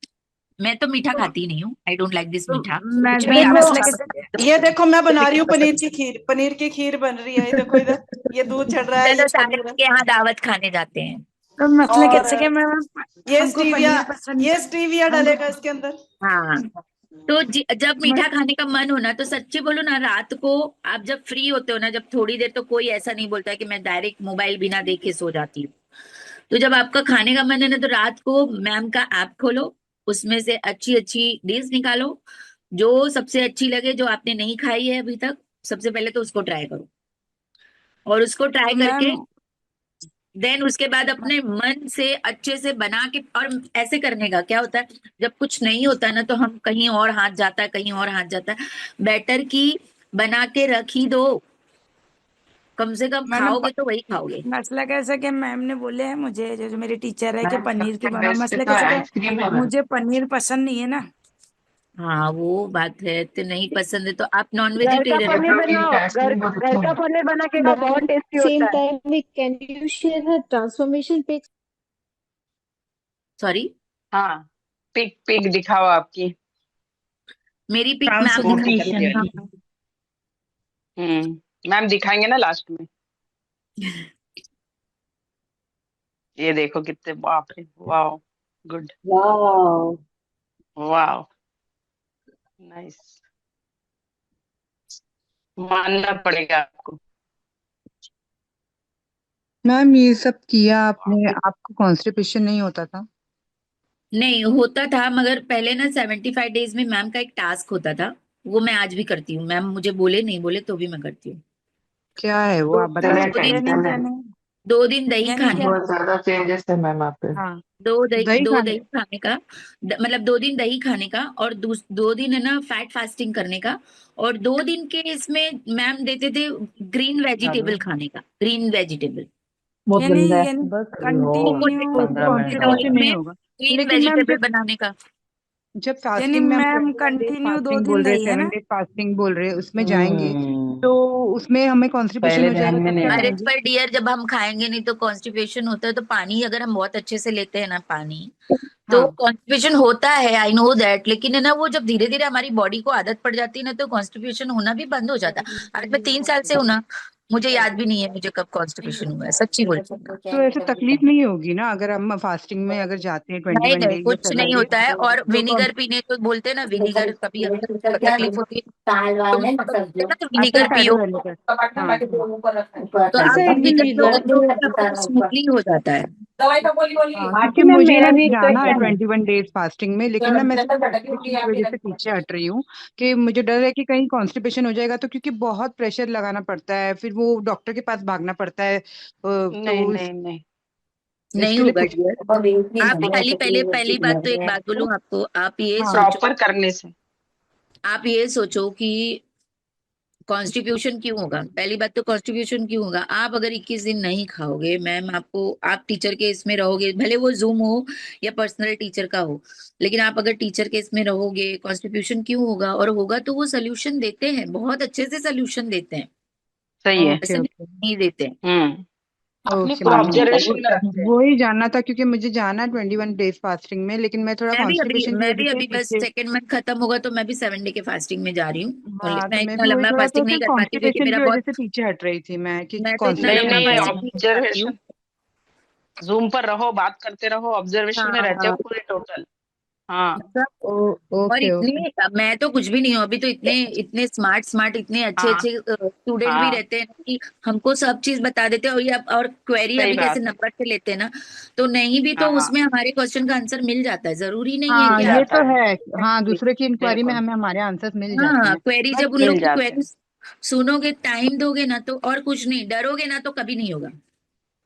मैं तो मीठा तो, खाती नहीं हूँ, आई डोंट लाइक दिस तो मीठा। कुछ भी मैडम आप देखो, मसला अच्छा कैसे? बता ये देखो मैं दो, बना रही मीठा हूँ पसंद पनीर है। की खीर, पनीर की खीर बन रही है, ये देखो इधर। ये दूध चढ़ रहा है, ये चलो सारे पनीर है। आपके यहाँ दावत खाने जाते हैं। तो मसला और कैसे क्या मैम? ये हमको स्टीविया, पनीर पसंद। ये स्टीविया हमको डालेगा इसके अंदर। हाँ, तो जब मैं- मीठा खाने का मन हो ना, तो सच्ची बोलो ना, रात को आप जब फ्री होते हो ना, जब थोड़ी देर, तो कोई ऐसा नहीं बोलता है कि मैं डायरेक्ट मोबाइल बिना देखे सो जाती हूँ। तो जब आपका खाने का मन है ना, तो रात को मैम का ऐप खोलो, उसमें से अच्छी अच्छी डिश निकालो, जो सबसे अच्छी लगे, जो आपने नहीं खाई है अभी तक, सबसे पहले तो उसको ट्राई करो, और उसको ट्राई तो करके मैम देन उसके बाद अपने मन से अच्छे से बना के, और ऐसे करने का क्या होता है, जब कुछ नहीं होता ना तो हम कहीं और हाथ जाता है, कहीं और हाथ जाता है। बेटर की बना के रख ही दो, कम से कम मैंने खाओगे तो वही खाओगे। मसला कैसा कि मैम ने बोले है मुझे, जो जो मेरे टीचर है, कि मैम पनीर की सबसे बनाओ। बेस्ट मसला तो कैसा कि आइसक्रीम है मैम। मुझे पनीर पसंद नहीं है ना। हाँ वो बात है, तो नहीं पसंद है तो आप नॉन घर का वेजिटेरियन हो। पनीर प्रोटीन बनाओ, का घर आइसक्रीम बहुत घर अच्छा का है। पनीर बना के खाओ, बहुत Ma'am, टेस्टी same होता है। time, can you share her transformation pics? Sorry, हाँ, पिक पिक दिखाओ आपकी मेरी पिक मैं आपको दिखा सकती ट्रांसफॉर्मेशन हूँ। की। मैम दिखाएंगे ना लास्ट में। ये देखो कितने, बाप रे, वाह, गुड, वाह। वाह, नाइस, मानना पड़ेगा आपको। मैम ये सब किया आपने, आपको कॉन्स्टिपेशन नहीं होता था? नहीं होता था, मगर पहले ना 75 डेज में मैम का एक टास्क होता था, वो मैं आज भी करती हूँ। मैम मुझे बोले नहीं बोले तो भी मैं करती हूँ। क्या है वो, दो आप बता चने सकते दो हैं? टाइप, दिन यानी चने। यानी 2 दिन दही यानी खाने क्या? का। बहुत ज्यादा चेंजेस है मैम आप पे। हाँ, दो दही दही दो खाने। दही खाने का, मतलब 2 दिन दही खाने का, और 2 दिन है ना फैट फास्टिंग करने का, और 2 दिन के इसमें मैम देते थे ग्रीन वेजिटेबल खाने का, ग्रीन वेजिटेबल, बहुत यानी गंदा है। यानी बस कोकोनट कंटिन्यू तो उससे 15 मिनट ऑयल कॉन्स्टिपेशन और। नहीं में होगा। ग्रीन लेकिन मैम वेजिटेबल जब बनाने का। जब यानी फास्टिंग में हम मैम 21 डेज कंटिन्यू दो फास्टिंग दिन बोल रहे, रही है ना। 7 डेज फास्टिंग बोल रहे, उसमें जाएंगे हम्म। तो उसमें हमें कॉन्स्टिपेशन पहले हो ध्यान जाएगा में तब नहीं क्या आया। अरे करेंगे? पर डियर, जब हम खाएंगे नहीं तो कॉन्स्टिपेशन होता है, तो पानी अगर हम बहुत अच्छे से लेते हैं ना पानी, तो हाँ। कॉन्स्टिपेशन होता है, आई नो दैट, लेकिन है ना वो जब धीरे धीरे हमारी बॉडी को आदत पड़ जाती है ना तो कॉन्स्टिपेशन होना भी बंद हो जाता है। आज मैं 3 साल से हूं ना, मुझे याद भी नहीं है मुझे कब कॉन्स्टिपेशन हुआ है, सच्ची बोलती हूँ। तो ऐसे तकलीफ नहीं होगी ना अगर हम फास्टिंग में अगर जाते हैं ट्वेंटी नहीं वन नहीं, डेज या कुछ नहीं 7 डेज? होता है, और तो विनीगर पीने को बोलते हैं ना, विनीगर कभी अगर तकलीफ होती है तो बोलते हैं ना, तो अच्छा, विनीगर शैडो पियो, रहने का। हाँ हाँ। तो अच्छा, आप अच्छा, एक दिन विनीगर वीजा पियोगे तो फिर आपको स्मूथली हो जाता है। हाँ, आरती क्योंकि मैम, मुझे ना मेरा भी एक जाना है क्वेश्चन है। 21 डेज फास्टिंग में, लेकिन ना मैं सिर्फ कॉन्स्टिपेशन की वजह से पीछे हट रही हूँ कि मुझे डर है कि कहीं कॉन्स्टिपेशन हो जाएगा, तो क्योंकि बहुत प्रेशर लगाना पड़ता है, फिर वो डॉक्टर के पास भागना पड़ता है, नहीं तो नहीं नहीं, नहीं इसके लिए होगा पूछ। डियर। आप खाली, पहले पहली बात तो एक बात बोलूं आपको, आप ये हाँ सोचो, प्रॉपर करने से। आप ये सोचो कि कॉन्स्टिट्यूशन क्यों होगा। पहली बात तो कॉन्स्टिट्यूशन क्यों होगा, आप अगर 21 दिन नहीं खाओगे, मैम आपको, आप टीचर के इसमें रहोगे, भले वो जूम हो या पर्सनल टीचर का हो, लेकिन आप अगर टीचर के इसमें रहोगे, कॉन्स्टिट्यूशन क्यों होगा, और होगा तो वो सोल्यूशन देते हैं, बहुत अच्छे से सोल्यूशन देते हैं, सही है। ओके ऐसा ओके। नहीं देते हैं। अपने ओके को मैम, ऑब्जर्वेशन में रखते हैं। वो ही जानना था क्योंकि मुझे जाना है 21 डेज फास्टिंग में, लेकिन मैं थोड़ा कॉन्स्टिपेशन की मैं वजह भी से अभी बस पीछे। सेकेंड मंथ खत्म होगा तो मैं भी 7 डे के फास्टिंग में जा रही हूँ। हाँ, तो मैं मैं इतना भी वही लंबा थोड़ा सा फास्टिंग नहीं सिर्फ कर पाती क्योंकि कॉन्स्टिपेशन मेरा की वजह बहुत, से पीछे हट रही थी मैं कि मैं तो इतना नहीं लंबा नहीं, कॉन्स्टिपेशन। फास्टिंग नहीं कर पाती हूँ। ऑब्जर्वेशन, जूम पर रहो, बात करते रहो, ऑब्जर्वेशन में हाँ रहते हो पूरे टोटल। हाँ। मतलब, ओ, और ओके ओके। इतने, मैं तो कुछ भी नहीं हूँ अभी तो, इतने इतने स्मार्ट स्मार्ट इतने अच्छे हाँ। अच्छे स्टूडेंट भी हाँ, रहते हैं कि हमको सब चीज बता देते हैं, और ये और क्वेरी सही अभी जैसे बात है। नंबर से लेते हैं ना, तो नहीं भी तो हाँ, उसमें हमारे क्वेश्चन का आंसर मिल जाता है, जरूरी नहीं है हाँ कि मिल ये आप, जाता तो है। है। हाँ, Exactly, दूसरे की इंक्वायरी में बिल्कुल हमें हमारे आंसर्स मिल जाते हाँ हैं। क्वेरी, बट जब उन मिल लोग की जाते क्वेरी हैं। सुनोगे, टाइम दोगे ना तो, और कुछ नहीं, डरोगे ना तो कभी नहीं होगा।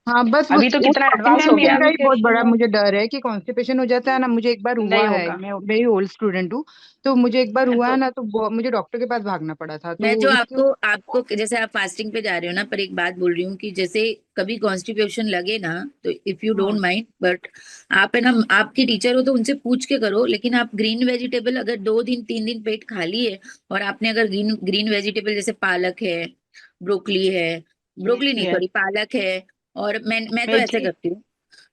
हाँ, बस अभी तो उस कितना एडवांस हो कॉन्स्टिपेशन गया। का ही बहुत बड़ा मुझे डर है कि कॉन्स्टिपेशन हो जाता है ना, मुझे एक बार नहीं हुआ है, होगा। मैं ओल्ड स्टूडेंट हूँ, तो मुझे एक बार हुआ है तो ना, तो मुझे डॉक्टर के पास भागना पड़ा था, मैं तो जो इसके। आपको आपको जैसे आप फास्टिंग पे जा रहे हो ना, पर एक बात बोल रही हूँ कि जैसे कभी कॉन्स्टिपेशन लगे ना, तो इफ यू हाँ डोंट माइंड, बट आप है ना, आपकी टीचर हो तो उनसे पूछ के करो, लेकिन आप ग्रीन वेजिटेबल अगर 2 दिन 3 दिन पेट खाली है, और आपने अगर ग्रीन ग्रीन वेजिटेबल जैसे पालक है, ब्रोकली है, ब्रोकली मेथी नहीं है। सॉरी पालक है, और मैं तो ऐसे मेथी। करती हूँ,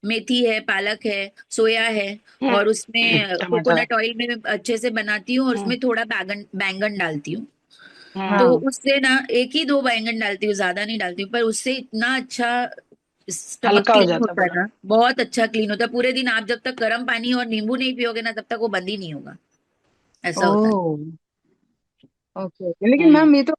मेथी है, पालक है, सोया है, और उसमें टमाटर। कोकोनट ऑयल में अच्छे से बनाती हूँ, और हम्म। उसमें थोड़ा बैंगन बैंगन डालती हूँ। तो हम्म। हाँ। उससे ना, एक ही 2 बैंगन डालती हूँ, ज्यादा नहीं डालती हूँ, पर उससे इतना अच्छा स्टमक हल्का हो क्लीन जाता होता है पूरा। ना, बहुत अच्छा क्लीन होता है पूरे दिन। आप जब तक गर्म पानी और नींबू नहीं पियोगे ना, तब तक वो बंद ही नहीं होगा, ऐसा होता है। ओह, ओके ओके। लेकिन हम्म। मैम ये तो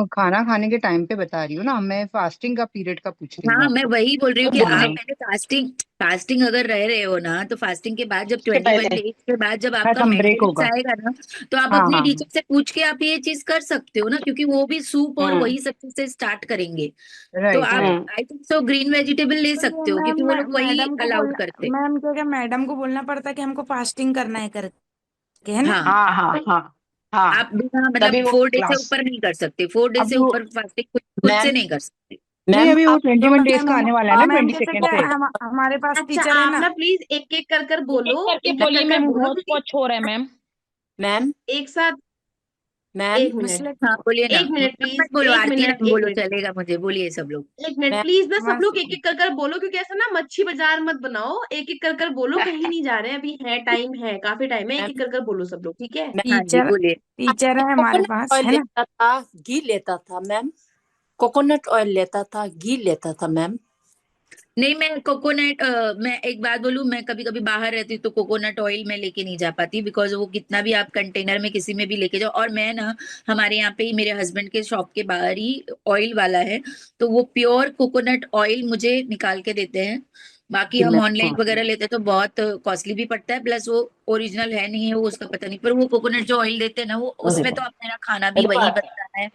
खाना खाने के टाइम पे बता रही हूँ ना, मैं फास्टिंग का पीरियड का पूछ रही हूँ हाँ, मैं आपको। वही बोल रही हूँ कि आप हाँ पहले फास्टिंग फास्टिंग अगर रह रहे हो ना, तो फास्टिंग के बाद जब उससे 21 पहले डेज के बाद जब आपका खत्म ब्रेक मेंटेनेंस होगा। आएगा ना, तो आप हाँ अपनी हाँ टीचर से पूछ के आप ये चीज कर सकते हो ना, क्योंकि वो भी सूप और हम्म वही सब चीज से स्टार्ट करेंगे। तो राइट आप right. Hmm I think so green vegetable ले पर ये सकते हो, क्योंकि वो लोग वही मैडम को अलाउड बोलना, करते। मैम क्या मैडम को बोलना पड़ता कि हमको फास्टिंग करना है करके, है ना? हाँ, हाँ हाँ हाँ हाँ। आप बिना मतलब तभी वो 4 डे से क्लास। ऊपर नहीं कर सकते, 4 डे से अभी वो ऊपर फास्टिंग खुद से मैम नहीं कर सकते। नहीं, मैम अभी वो आप 21 डेज का आने वाला है ना, मैम 22nd क्या से। हमारे पास अच्छा, टीचर है आप ना। ना प्लीज एक एक कर एक बोलो, एक करके एक एक बोलिए कर मैम, बोलो, होच क्योंकि पोच हो रहा है मैम। मैम एक साथ। मैम एक मिनट, मसले हाँ, बोलिए ना। एक मिनट मत प्लीज, बोलो, एक आरती मिनट, नाम एक बोलो, मिनट, चलेगा मुझे, बोलिए सब लोग। एक मिनट मैम प्लीज ना, सब मस लोग एक एक कर बोलो, क्योंकि ऐसा ना मच्छी बाजार मत बनाओ, एक एक कर बोलो, कहीं नहीं जा रहे हैं, अभी है, टाइम है, काफी टाइम है, एक मैम एक कर बोलो सब लोग, ठीक है। मैम हाँ जी, टीचर बोलिए। टीचर है हमारे कोकोनट पास, ऑयल है ना? लेता था, घी लेता था मैम। कोकोनट ऑयल लेता था, घी लेता था मैम। नहीं, मैं कोकोनट मैं एक बात बोलूं, मैं कभी कभी बाहर रहती हूँ तो कोकोनट ऑयल मैं लेके नहीं जा पाती, बिकॉज वो कितना भी आप कंटेनर में किसी में भी लेके जाओ, और मैं ना, हमारे यहाँ पे ही मेरे हस्बैंड के शॉप के बाहर ही ऑयल वाला है, तो वो प्योर कोकोनट ऑयल मुझे निकाल के देते हैं। बाकी जी हम ऑनलाइन मैम। वगैरह लेते हैं तो बहुत कॉस्टली भी पड़ता है, प्लस वो ओरिजिनल है नहीं है वो उसका पता नहीं, पर वो कोकोनट जो ऑयल देते हैं ना, वो उसमें तो अब मेरा खाना भी वही बनता है,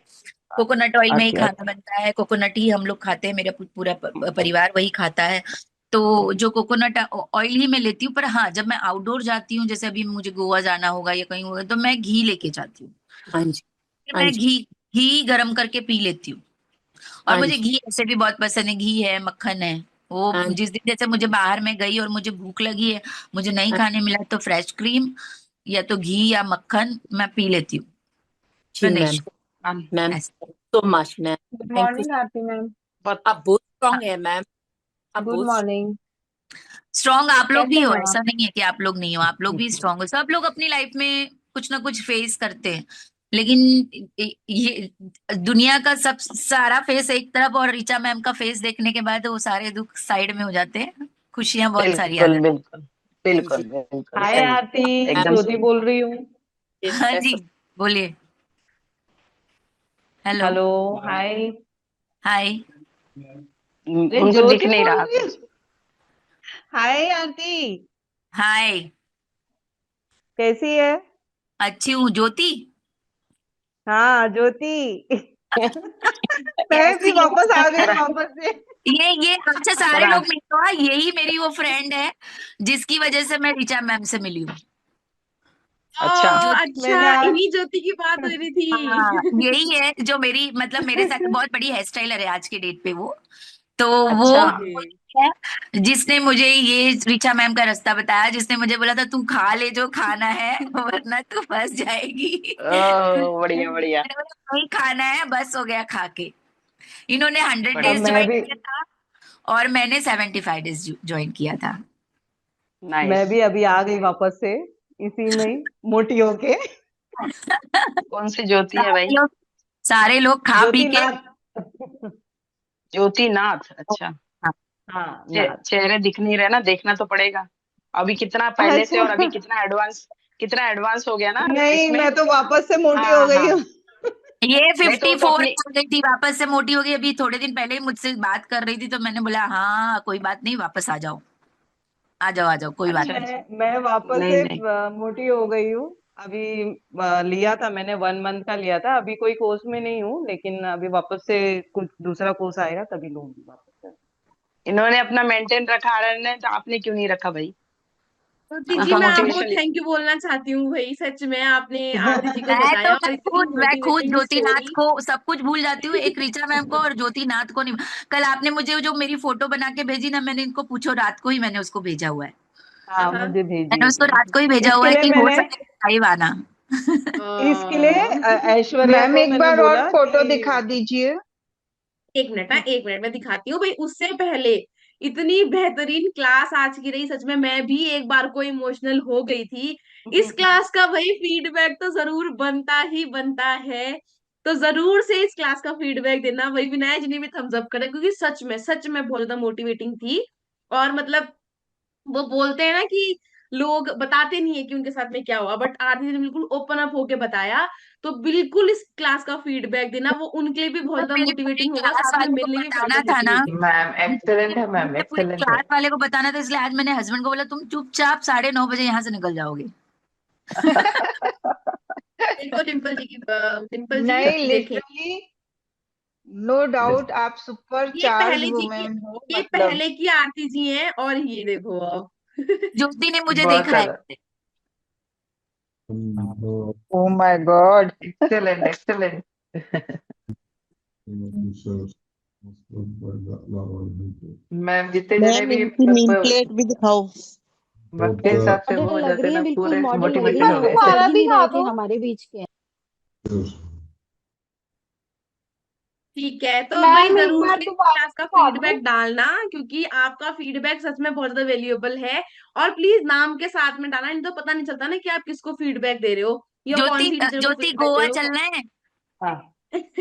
कोकोनट ऑयल में ही खाना बनता है, कोकोनट ही हम लोग खाते हैं, मेरा पूरा परिवार वही खाता है। तो जो कोकोनट ऑयल ही मैं लेती हूँ, पर हाँ, जब मैं आउटडोर जाती हूँ, जैसे अभी मुझे गोवा जाना होगा या कहीं होगा, तो मैं घी लेके जाती हूँ। हाँ जी फिर हाँ मैं जी घी घी गरम करके पी लेती हूँ। और हाँ मुझे जी घी ऐसे भी बहुत पसंद है, घी है, मक्खन है। वो हाँ जिस दिन जैसे मुझे बाहर में गई और मुझे भूख लगी है, मुझे नहीं हाँ खाने मिला, तो फ्रेश क्रीम या तो घी या मक्खन मैं पी लेती हूँ, जी मैम। फिनिश मैम ऐसे। So much ma'am. Good thank you. Morning Aarti ma'am. आप बहुत स्ट्रांग है मैम, आप गुड बहुत मॉर्निंग। स्ट्रांग आप लोग भी कैसे हो, हैं आप? ऐसा नहीं है कि आप लोग नहीं हो, आप लोग भी स्ट्रांग हो, सब लोग अपनी लाइफ में कुछ ना कुछ फेस करते हैं। लेकिन ये दुनिया का सब सारा फेस एक तरफ, और ऋचा मैम का फेस देखने के बाद वो सारे दुख साइड में हो जाते हैं, खुशियां बहुत सारी आ बिल्कुल जाती बिल्कुल हाँ बिल्कुल जी। बिल्कुल हाय सही। आरती, एकदम ज्योति सही। बोल रही हूँ। हैं। हाँ जी, बोलिए। हेलो। हेलो। हाय। हाय। अरे उनको दिख ज्योति नहीं बोल रहा रही है। कुछ। हाय आरती। हाय। कैसी है? अच्छी हूँ, ज्योति। हाँ ज्योति। मैं भी कैसी है? वापस आ गई पूरा वापस से। ये अच्छा, सारे पूरा लोग मिले हो, यही मेरी वो फ्रेंड है जिसकी वजह से मैं ऋचा मैम से मिली हूँ। अच्छा। ज्योति। अच्छा, मैंने आज इन्हीं ज्योति की बात हो रही हाँ, थी। यही है जो मेरी मतलब मेरे साथ बहुत बड़ी हेयर स्टाइलर है आज के डेट पे वो। तो वो अच्छा। है जिसने मुझे ये ऋचा मैम का रास्ता बताया, जिसने मुझे बोला था तू खा ले जो खाना है वरना तू फंस जाएगी। ओह बढ़िया बढ़िया। मैंने बोला नहीं खाना है, बस हो गया खा के। इन्होंने 100 डेज बढ़िया। मैं ज्वाइन भी किया था और मैंने 75 डेज ज्वाइन किया था। नाइस। मैं भी अभी आ गई वापस से, इसी में ही मोटी होके। कौन सी ज्योति है सारे भाई? लोग सारे लोग खा पी ज्योति के। नाथ। ज्योति नाथ, अच्छा। हाँ नाथ। चेहरे दिख नहीं रहे ना, देखना तो पड़ेगा। अभी कितना पहले से और अभी अच्छा। कितना एडवांस हो गया ना नहीं, इसमें। मैं तो वापस से मोटी हो हाँ गई हाँ। हूँ। ये नहीं तो वो तो 54 अपनी। हो गई थी, वापस से मोटी हो गई, अभी थोड़े दिन पहले ही मुझसे बात कर रही थी, तो मैंने बोला हाँ कोई बात नहीं, वापस आ जाओ, आ जाओ आ जाओ, कोई बात अच्छा नहीं। अच्छा। मैं वापस नहीं से नहीं। मोटी हो गई हूँ। अभी लिया था मैंने, 1 मंथ का लिया था, अभी कोई कोर्स में नहीं हूँ, लेकिन अभी वापस से कुछ दूसरा कोर्स आएगा तभी लूंगी वापस से। इन्होंने अपना मेंटेन रखा रहे तो आपने क्यों नहीं रखा भाई? ज्योति जी, उनका मैं आपको मोटिवेशन। थैंक यू बोलना चाहती हूँ भाई, सच में आपने आरती जी को मैं तो बताया, और इतनी मैं खुद मोटिवेटिंग ज्योतिनाथ स्टोरी। को सब कुछ भूल जाती हूँ, एक ऋचा मैम को और ज्योतिनाथ को नहीं। कल आपने मुझे जो मेरी फोटो बना के भेजी ना, मैंने इनको पूछो, रात को ही मैंने उसको भेजा हुआ है। हाँ हाँ। मुझे भेजी मैंने है उसको रात को ही मैंने, भेजा हुआ इसके है लिए कि हो मैंने सके लाइव आना। इसके लिए ऐश्वर्या मैम को एक मैंने बार और बोला फोटो कि दिखा दीजिए। एक मिनट, हाँ एक मिनट मैं दिखाती हूँ भाई, उससे पहले इतनी बेहतरीन क्लास आज की रही, सच में मैं भी एक बार को इमोशनल हो गई थी। इस क्लास का भाई फीडबैक तो जरूर बनता ही बनता है, तो जरूर से इस क्लास का फीडबैक देना, वही विनायक जी ने भी थम्स अप करे, क्योंकि सच में बहुत ज्यादा मोटिवेटिंग थी। और मतलब वो बोलते हैं ना कि लोग बताते नहीं है कि उनके साथ में क्या हुआ, बट आरती जी ने बिल्कुल ओपन अप होके बताया। तो बिल्कुल इस क्लास का फीडबैक देना, वो उनके लिए भी बहुत तो ज्यादा मेरे को मोटिवेटिंग होगा, क्लास साथ में वाले को मेरे लिए भी बहुत बताना ज्यादा था ना, मोटिवेटिंग। मैम एक्सेलेंट है, मैम मुझे पूरी एक्सेलेंट है। क्लास वाले को बताना था, इसलिए आज मैंने हस्बैंड को बोला तुम चुपचाप 9:30 बजे यहाँ से निकल जाओगे। देखो डिम्पल जी नहीं, देखें, लिटरली नो डाउट आप सुपर ये चार्ज पहले जी की वुमेन हो ये मतलब। पहले की आरती जी हैं, और ये देखो अब। ज्योति ने मुझे बहुत देखा है। सारा। Oh my God, excellent excellent. Ma'am जितने जने मैम भी इनकी नेम मतलब प्लेट भी दिखाओ। वक्त के हिसाब से वो मॉडल हो लग जाते रही हैं है, ना, बिल्कुल पूरे मॉडल लग रही मोटिवेटेड है, हो गए। लग ही नहीं रहे थे हमारे बीच के। ठीक है, तो भाई मैम एक जरूर बार से दोबारा क्लास का दिखा दो। फीडबैक डालना, क्योंकि आपका फीडबैक सच में बहुत ज्यादा वेल्यूएबल है। और प्लीज नाम के साथ में डालना, नहीं तो पता नहीं चलता ना कि आप किसको फीडबैक दे रहे हो, या कौन ज्योति सी टीचर को ज्योति फीडबैक दे गोवा रहे हो। चलना है? हाँ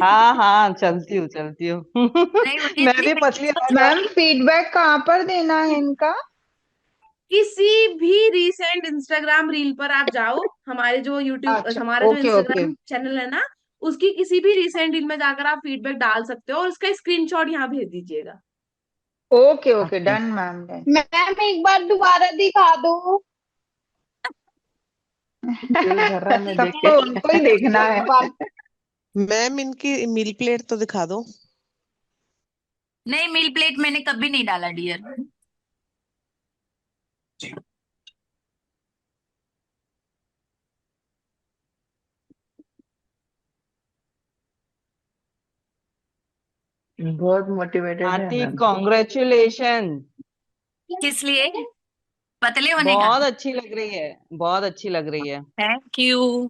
हाँ हाँ, चलती हूँ चलती हूँ। नहीं मुझे मैं भी पतली इसको आवाज मैम वाली। फीडबैक कहाँ पर देना है इनका? किसी भी रिसेंट इंस्टाग्राम रील पर आप जाओ, हमारे जो यूट्यूब अच्छा, हमारा जो ओके ओके इंस्टाग्राम चैनल है ना, उसकी किसी भी रिसेंट रील में जाकर आप फीडबैक डाल सकते हो, और उसका स्क्रीनशॉट यहाँ भेज दीजिएगा। ओके ओके, अच्छा। Done ma'am done. मैम एक बार दोबारा दिखा दो। दिल भर रहा है मैं देख सबको के। उनको ही देखना है। मैम इनकी मील प्लेट तो दिखा दो। नहीं, मील प्लेट मैंने कभी नहीं डाला डियर। बहुत मोटिवेटेड है आरती मैम। कॉन्ग्रेचुलेशन। किस लिए? पतले होने का? बहुत अच्छी लग रही है, बहुत अच्छी लग रही है। Thank you.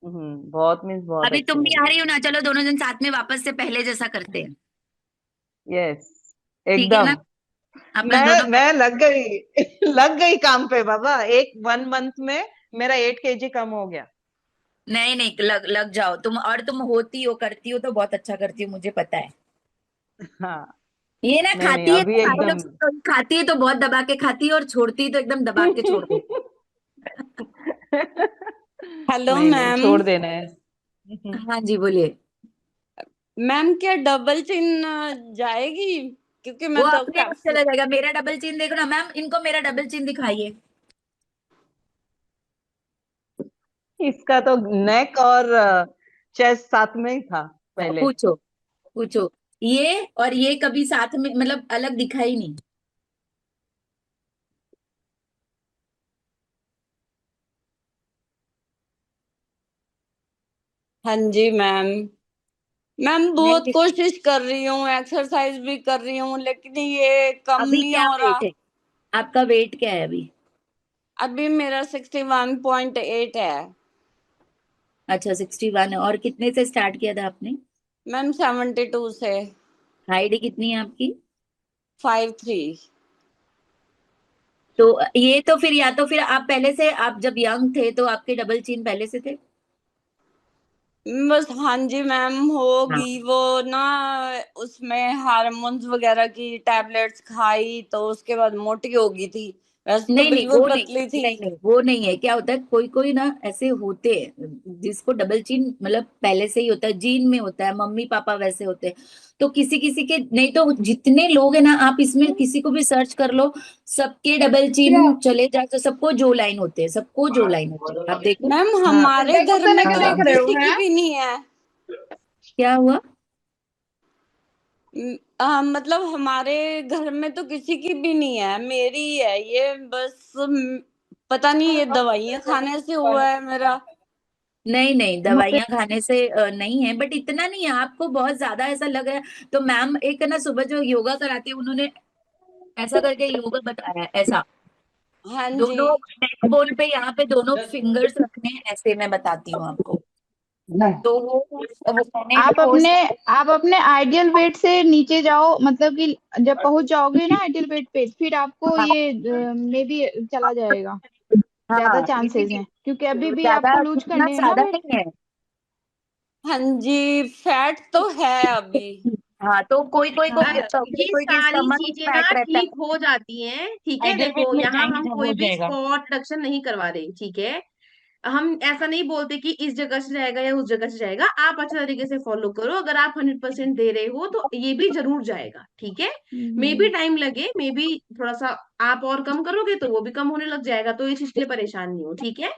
बहुत मीन्स बहुत अभी अच्छी तुम भी लग आ रही रही है। हो ना, चलो दोनों जन साथ में वापस से पहले जैसा करते हैं। यस, ठीक है ना? एकदम। अपना दोनों मैं लग गई। लग गई काम पे बाबा, एक 1 मंथ में मेरा 8 kg कम हो गया। नहीं नहीं, लग लग जाओ तुम, और तुम होती हो करती हो तो बहुत अच्छा करती हो, मुझे पता है। हाँ। ये ना नहीं नहीं, खाती है तो अभी सारे लोग एकदम। खाती है तो बहुत दबा के खाती है, और छोड़ती है तो एकदम दबा के छोड़ देती हेलो नहीं नहीं, मैम। छोड़ देना है। है। हाँ जी बोलिए। मैम क्या डबल चिन जाएगी? क्योंकि वो मैं तो अपने आप काफी। चला जाएगा, मेरा डबल चिन देखो ना मैम, इनको मेरा डबल चिन दिखाइए। इसका तो नेक और चेस्ट साथ में ही था पहले। पूछो पूछो। ये और ये कभी साथ में मतलब अलग दिखा ही नहीं। हाँ जी मैम। मैम बहुत नहीं, कोशिश कर रही हूँ, एक्सरसाइज भी कर रही हूँ, लेकिन ये कम अभी नहीं क्या हो रहा। वेट है? आपका वेट क्या है अभी? अभी मेरा 61.8 है। अच्छा 61 है, और कितने से स्टार्ट किया था आपने? मैम 72 से। हाइट कितनी है आपकी? 5'3". तो ये तो फिर, या तो फिर आप पहले से, आप जब यंग थे तो आपके डबल चिन पहले से थे? बस हाँ जी मैम, हाँ। होगी वो ना। उसमें हार्मोन्स वगैरह की टैबलेट्स खाई तो उसके बाद मोटी हो गई थी। वैसे तो नहीं नहीं बिल्कुल वो नहीं, पतली थी। नहीं नहीं वो नहीं है। क्या होता है, कोई कोई ना ऐसे होते हैं जिसको डबल चिन मतलब पहले से ही होता है, जीन में होता है, मम्मी पापा वैसे होते हैं। तो किसी किसी के नहीं, तो जितने लोग हैं ना, आप इसमें किसी को भी सर्च कर लो, सबके डबल चिन चले जाए तो सबको जो लाइन होते हैं, सबको जो लाइन होते हैं, आप देखो। मैम हाँ हमारे देखो घर से में नहीं तो देख हाँ। रहे हो किसी की हैं? भी नहीं है। क्या हुआ? मतलब हमारे घर में तो किसी की भी नहीं है, मेरी ही है ये बस। पता नहीं ये दवाइयां खाने से हुआ है मेरा। नहीं नहीं, दवाइयां खाने से नहीं है, बट इतना नहीं है, आपको बहुत ज्यादा ऐसा लग रहा है तो मैम एक है ना, सुबह जो योगा कराते हैं उन्होंने ऐसा करके योगा बताया है, ऐसा हाँ जी। दोनों नेक बोन पे, यहाँ पे दोनों फिंगर्स रखने हैं, ऐसे मैं बताती हूँ आपको। तो वो मैंने आप पोस्ट। अपने आप अपने आइडियल वेट से नीचे जाओ, मतलब कि जब पहुंच जाओगे ना आइडियल वेट पे, फिर आपको हाँ ये मे बी चला जाएगा। ज्यादा हाँ, चांसेस इसीलिए हैं, क्योंकि अभी भी ज्यादा आपको लूज इतना करने हैं ना ज्यादा वेट। नहीं है। हाँ जी, फैट तो है अभी। हाँ, तो कोई कोई को ये कोई कोई के सारी स्टमक चीजें ना फैट रहता ठीक है। हो जाती हैं, ठीक है। आइडियल देखो वेट में यहाँ जाएंगे हम जब कोई हो भी जाएगा। स्पॉट रिडक्शन नहीं करवा रहे, ठीक है। हम ऐसा नहीं बोलते कि इस जगह से जाएगा या उस जगह से जाएगा। आप अच्छे तरीके से फॉलो करो, अगर आप 100% दे रहे हो तो ये भी जरूर जाएगा, ठीक है। मे बी टाइम लगे, मे बी थोड़ा सा आप और कम करोगे तो वो भी कम होने लग जाएगा, तो इस चीज के लिए परेशान नहीं हो, ठीक है।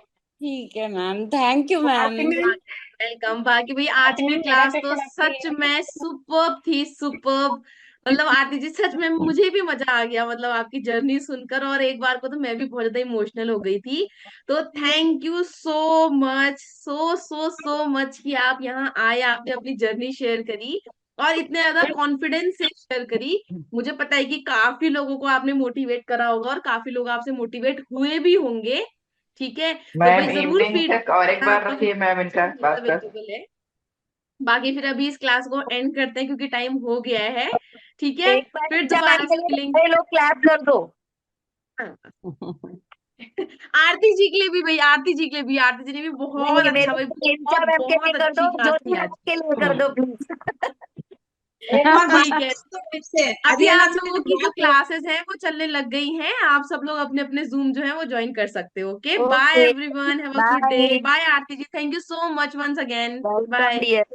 ठीक है ma'am, thank you ma'am. Welcome. बाकी भाई आज की क्लास तो सच में सुपर्ब थी, सुपर्ब। मतलब आरती जी सच में मुझे भी मजा आ गया, मतलब आपकी जर्नी सुनकर, और एक बार को तो मैं भी बहुत ज्यादा इमोशनल हो गई थी। तो thank you so much, so so so much कि आप यहाँ आए, आपने अपनी जर्नी शेयर करी और इतने ज्यादा कॉन्फिडेंस से शेयर करी। मुझे पता है कि काफी लोगों को आपने मोटिवेट करा होगा और काफी लोग आपसे मोटिवेट हुए भी होंगे, ठीक है। तो भाई मैम जरूर इवनिंग फीड तक और एक बार आपका रखिए मैम इनका क्लास का। अवेलेबल है। बाकी फिर अभी इस क्लास को एंड करते हैं क्योंकि टाइम हो गया है, ठीक है। एक बार फिर ऋचा मैम दोबारा के से लिए मिलेंगे। सारे लोग क्लैप कर दो। हाँ। आरती जी के लिए भी भाई, आरती जी के लिए भी, आरती जी ने भी बहुत नहीं, अच्छा मेरे भाई, लिए ऋचा बहुत मैम के लिए बहुत कर अच्छी दो, क्लास ज्योति थी मैम आज। के लिए कर दो प्लीज। एक और बात ठीक है। तो फिर से अभी अरियाना आप लोगों की जो मैम क्लासेस हैं वो चलने लग गई हैं, आप सब लोग अपने अपने जूम जो है वो ज्वाइन कर सकते हो। Okay, bye okay, everyone, have a good day. Bye, bye Aarti ji, thank you so much once again. Welcome bye. Dear.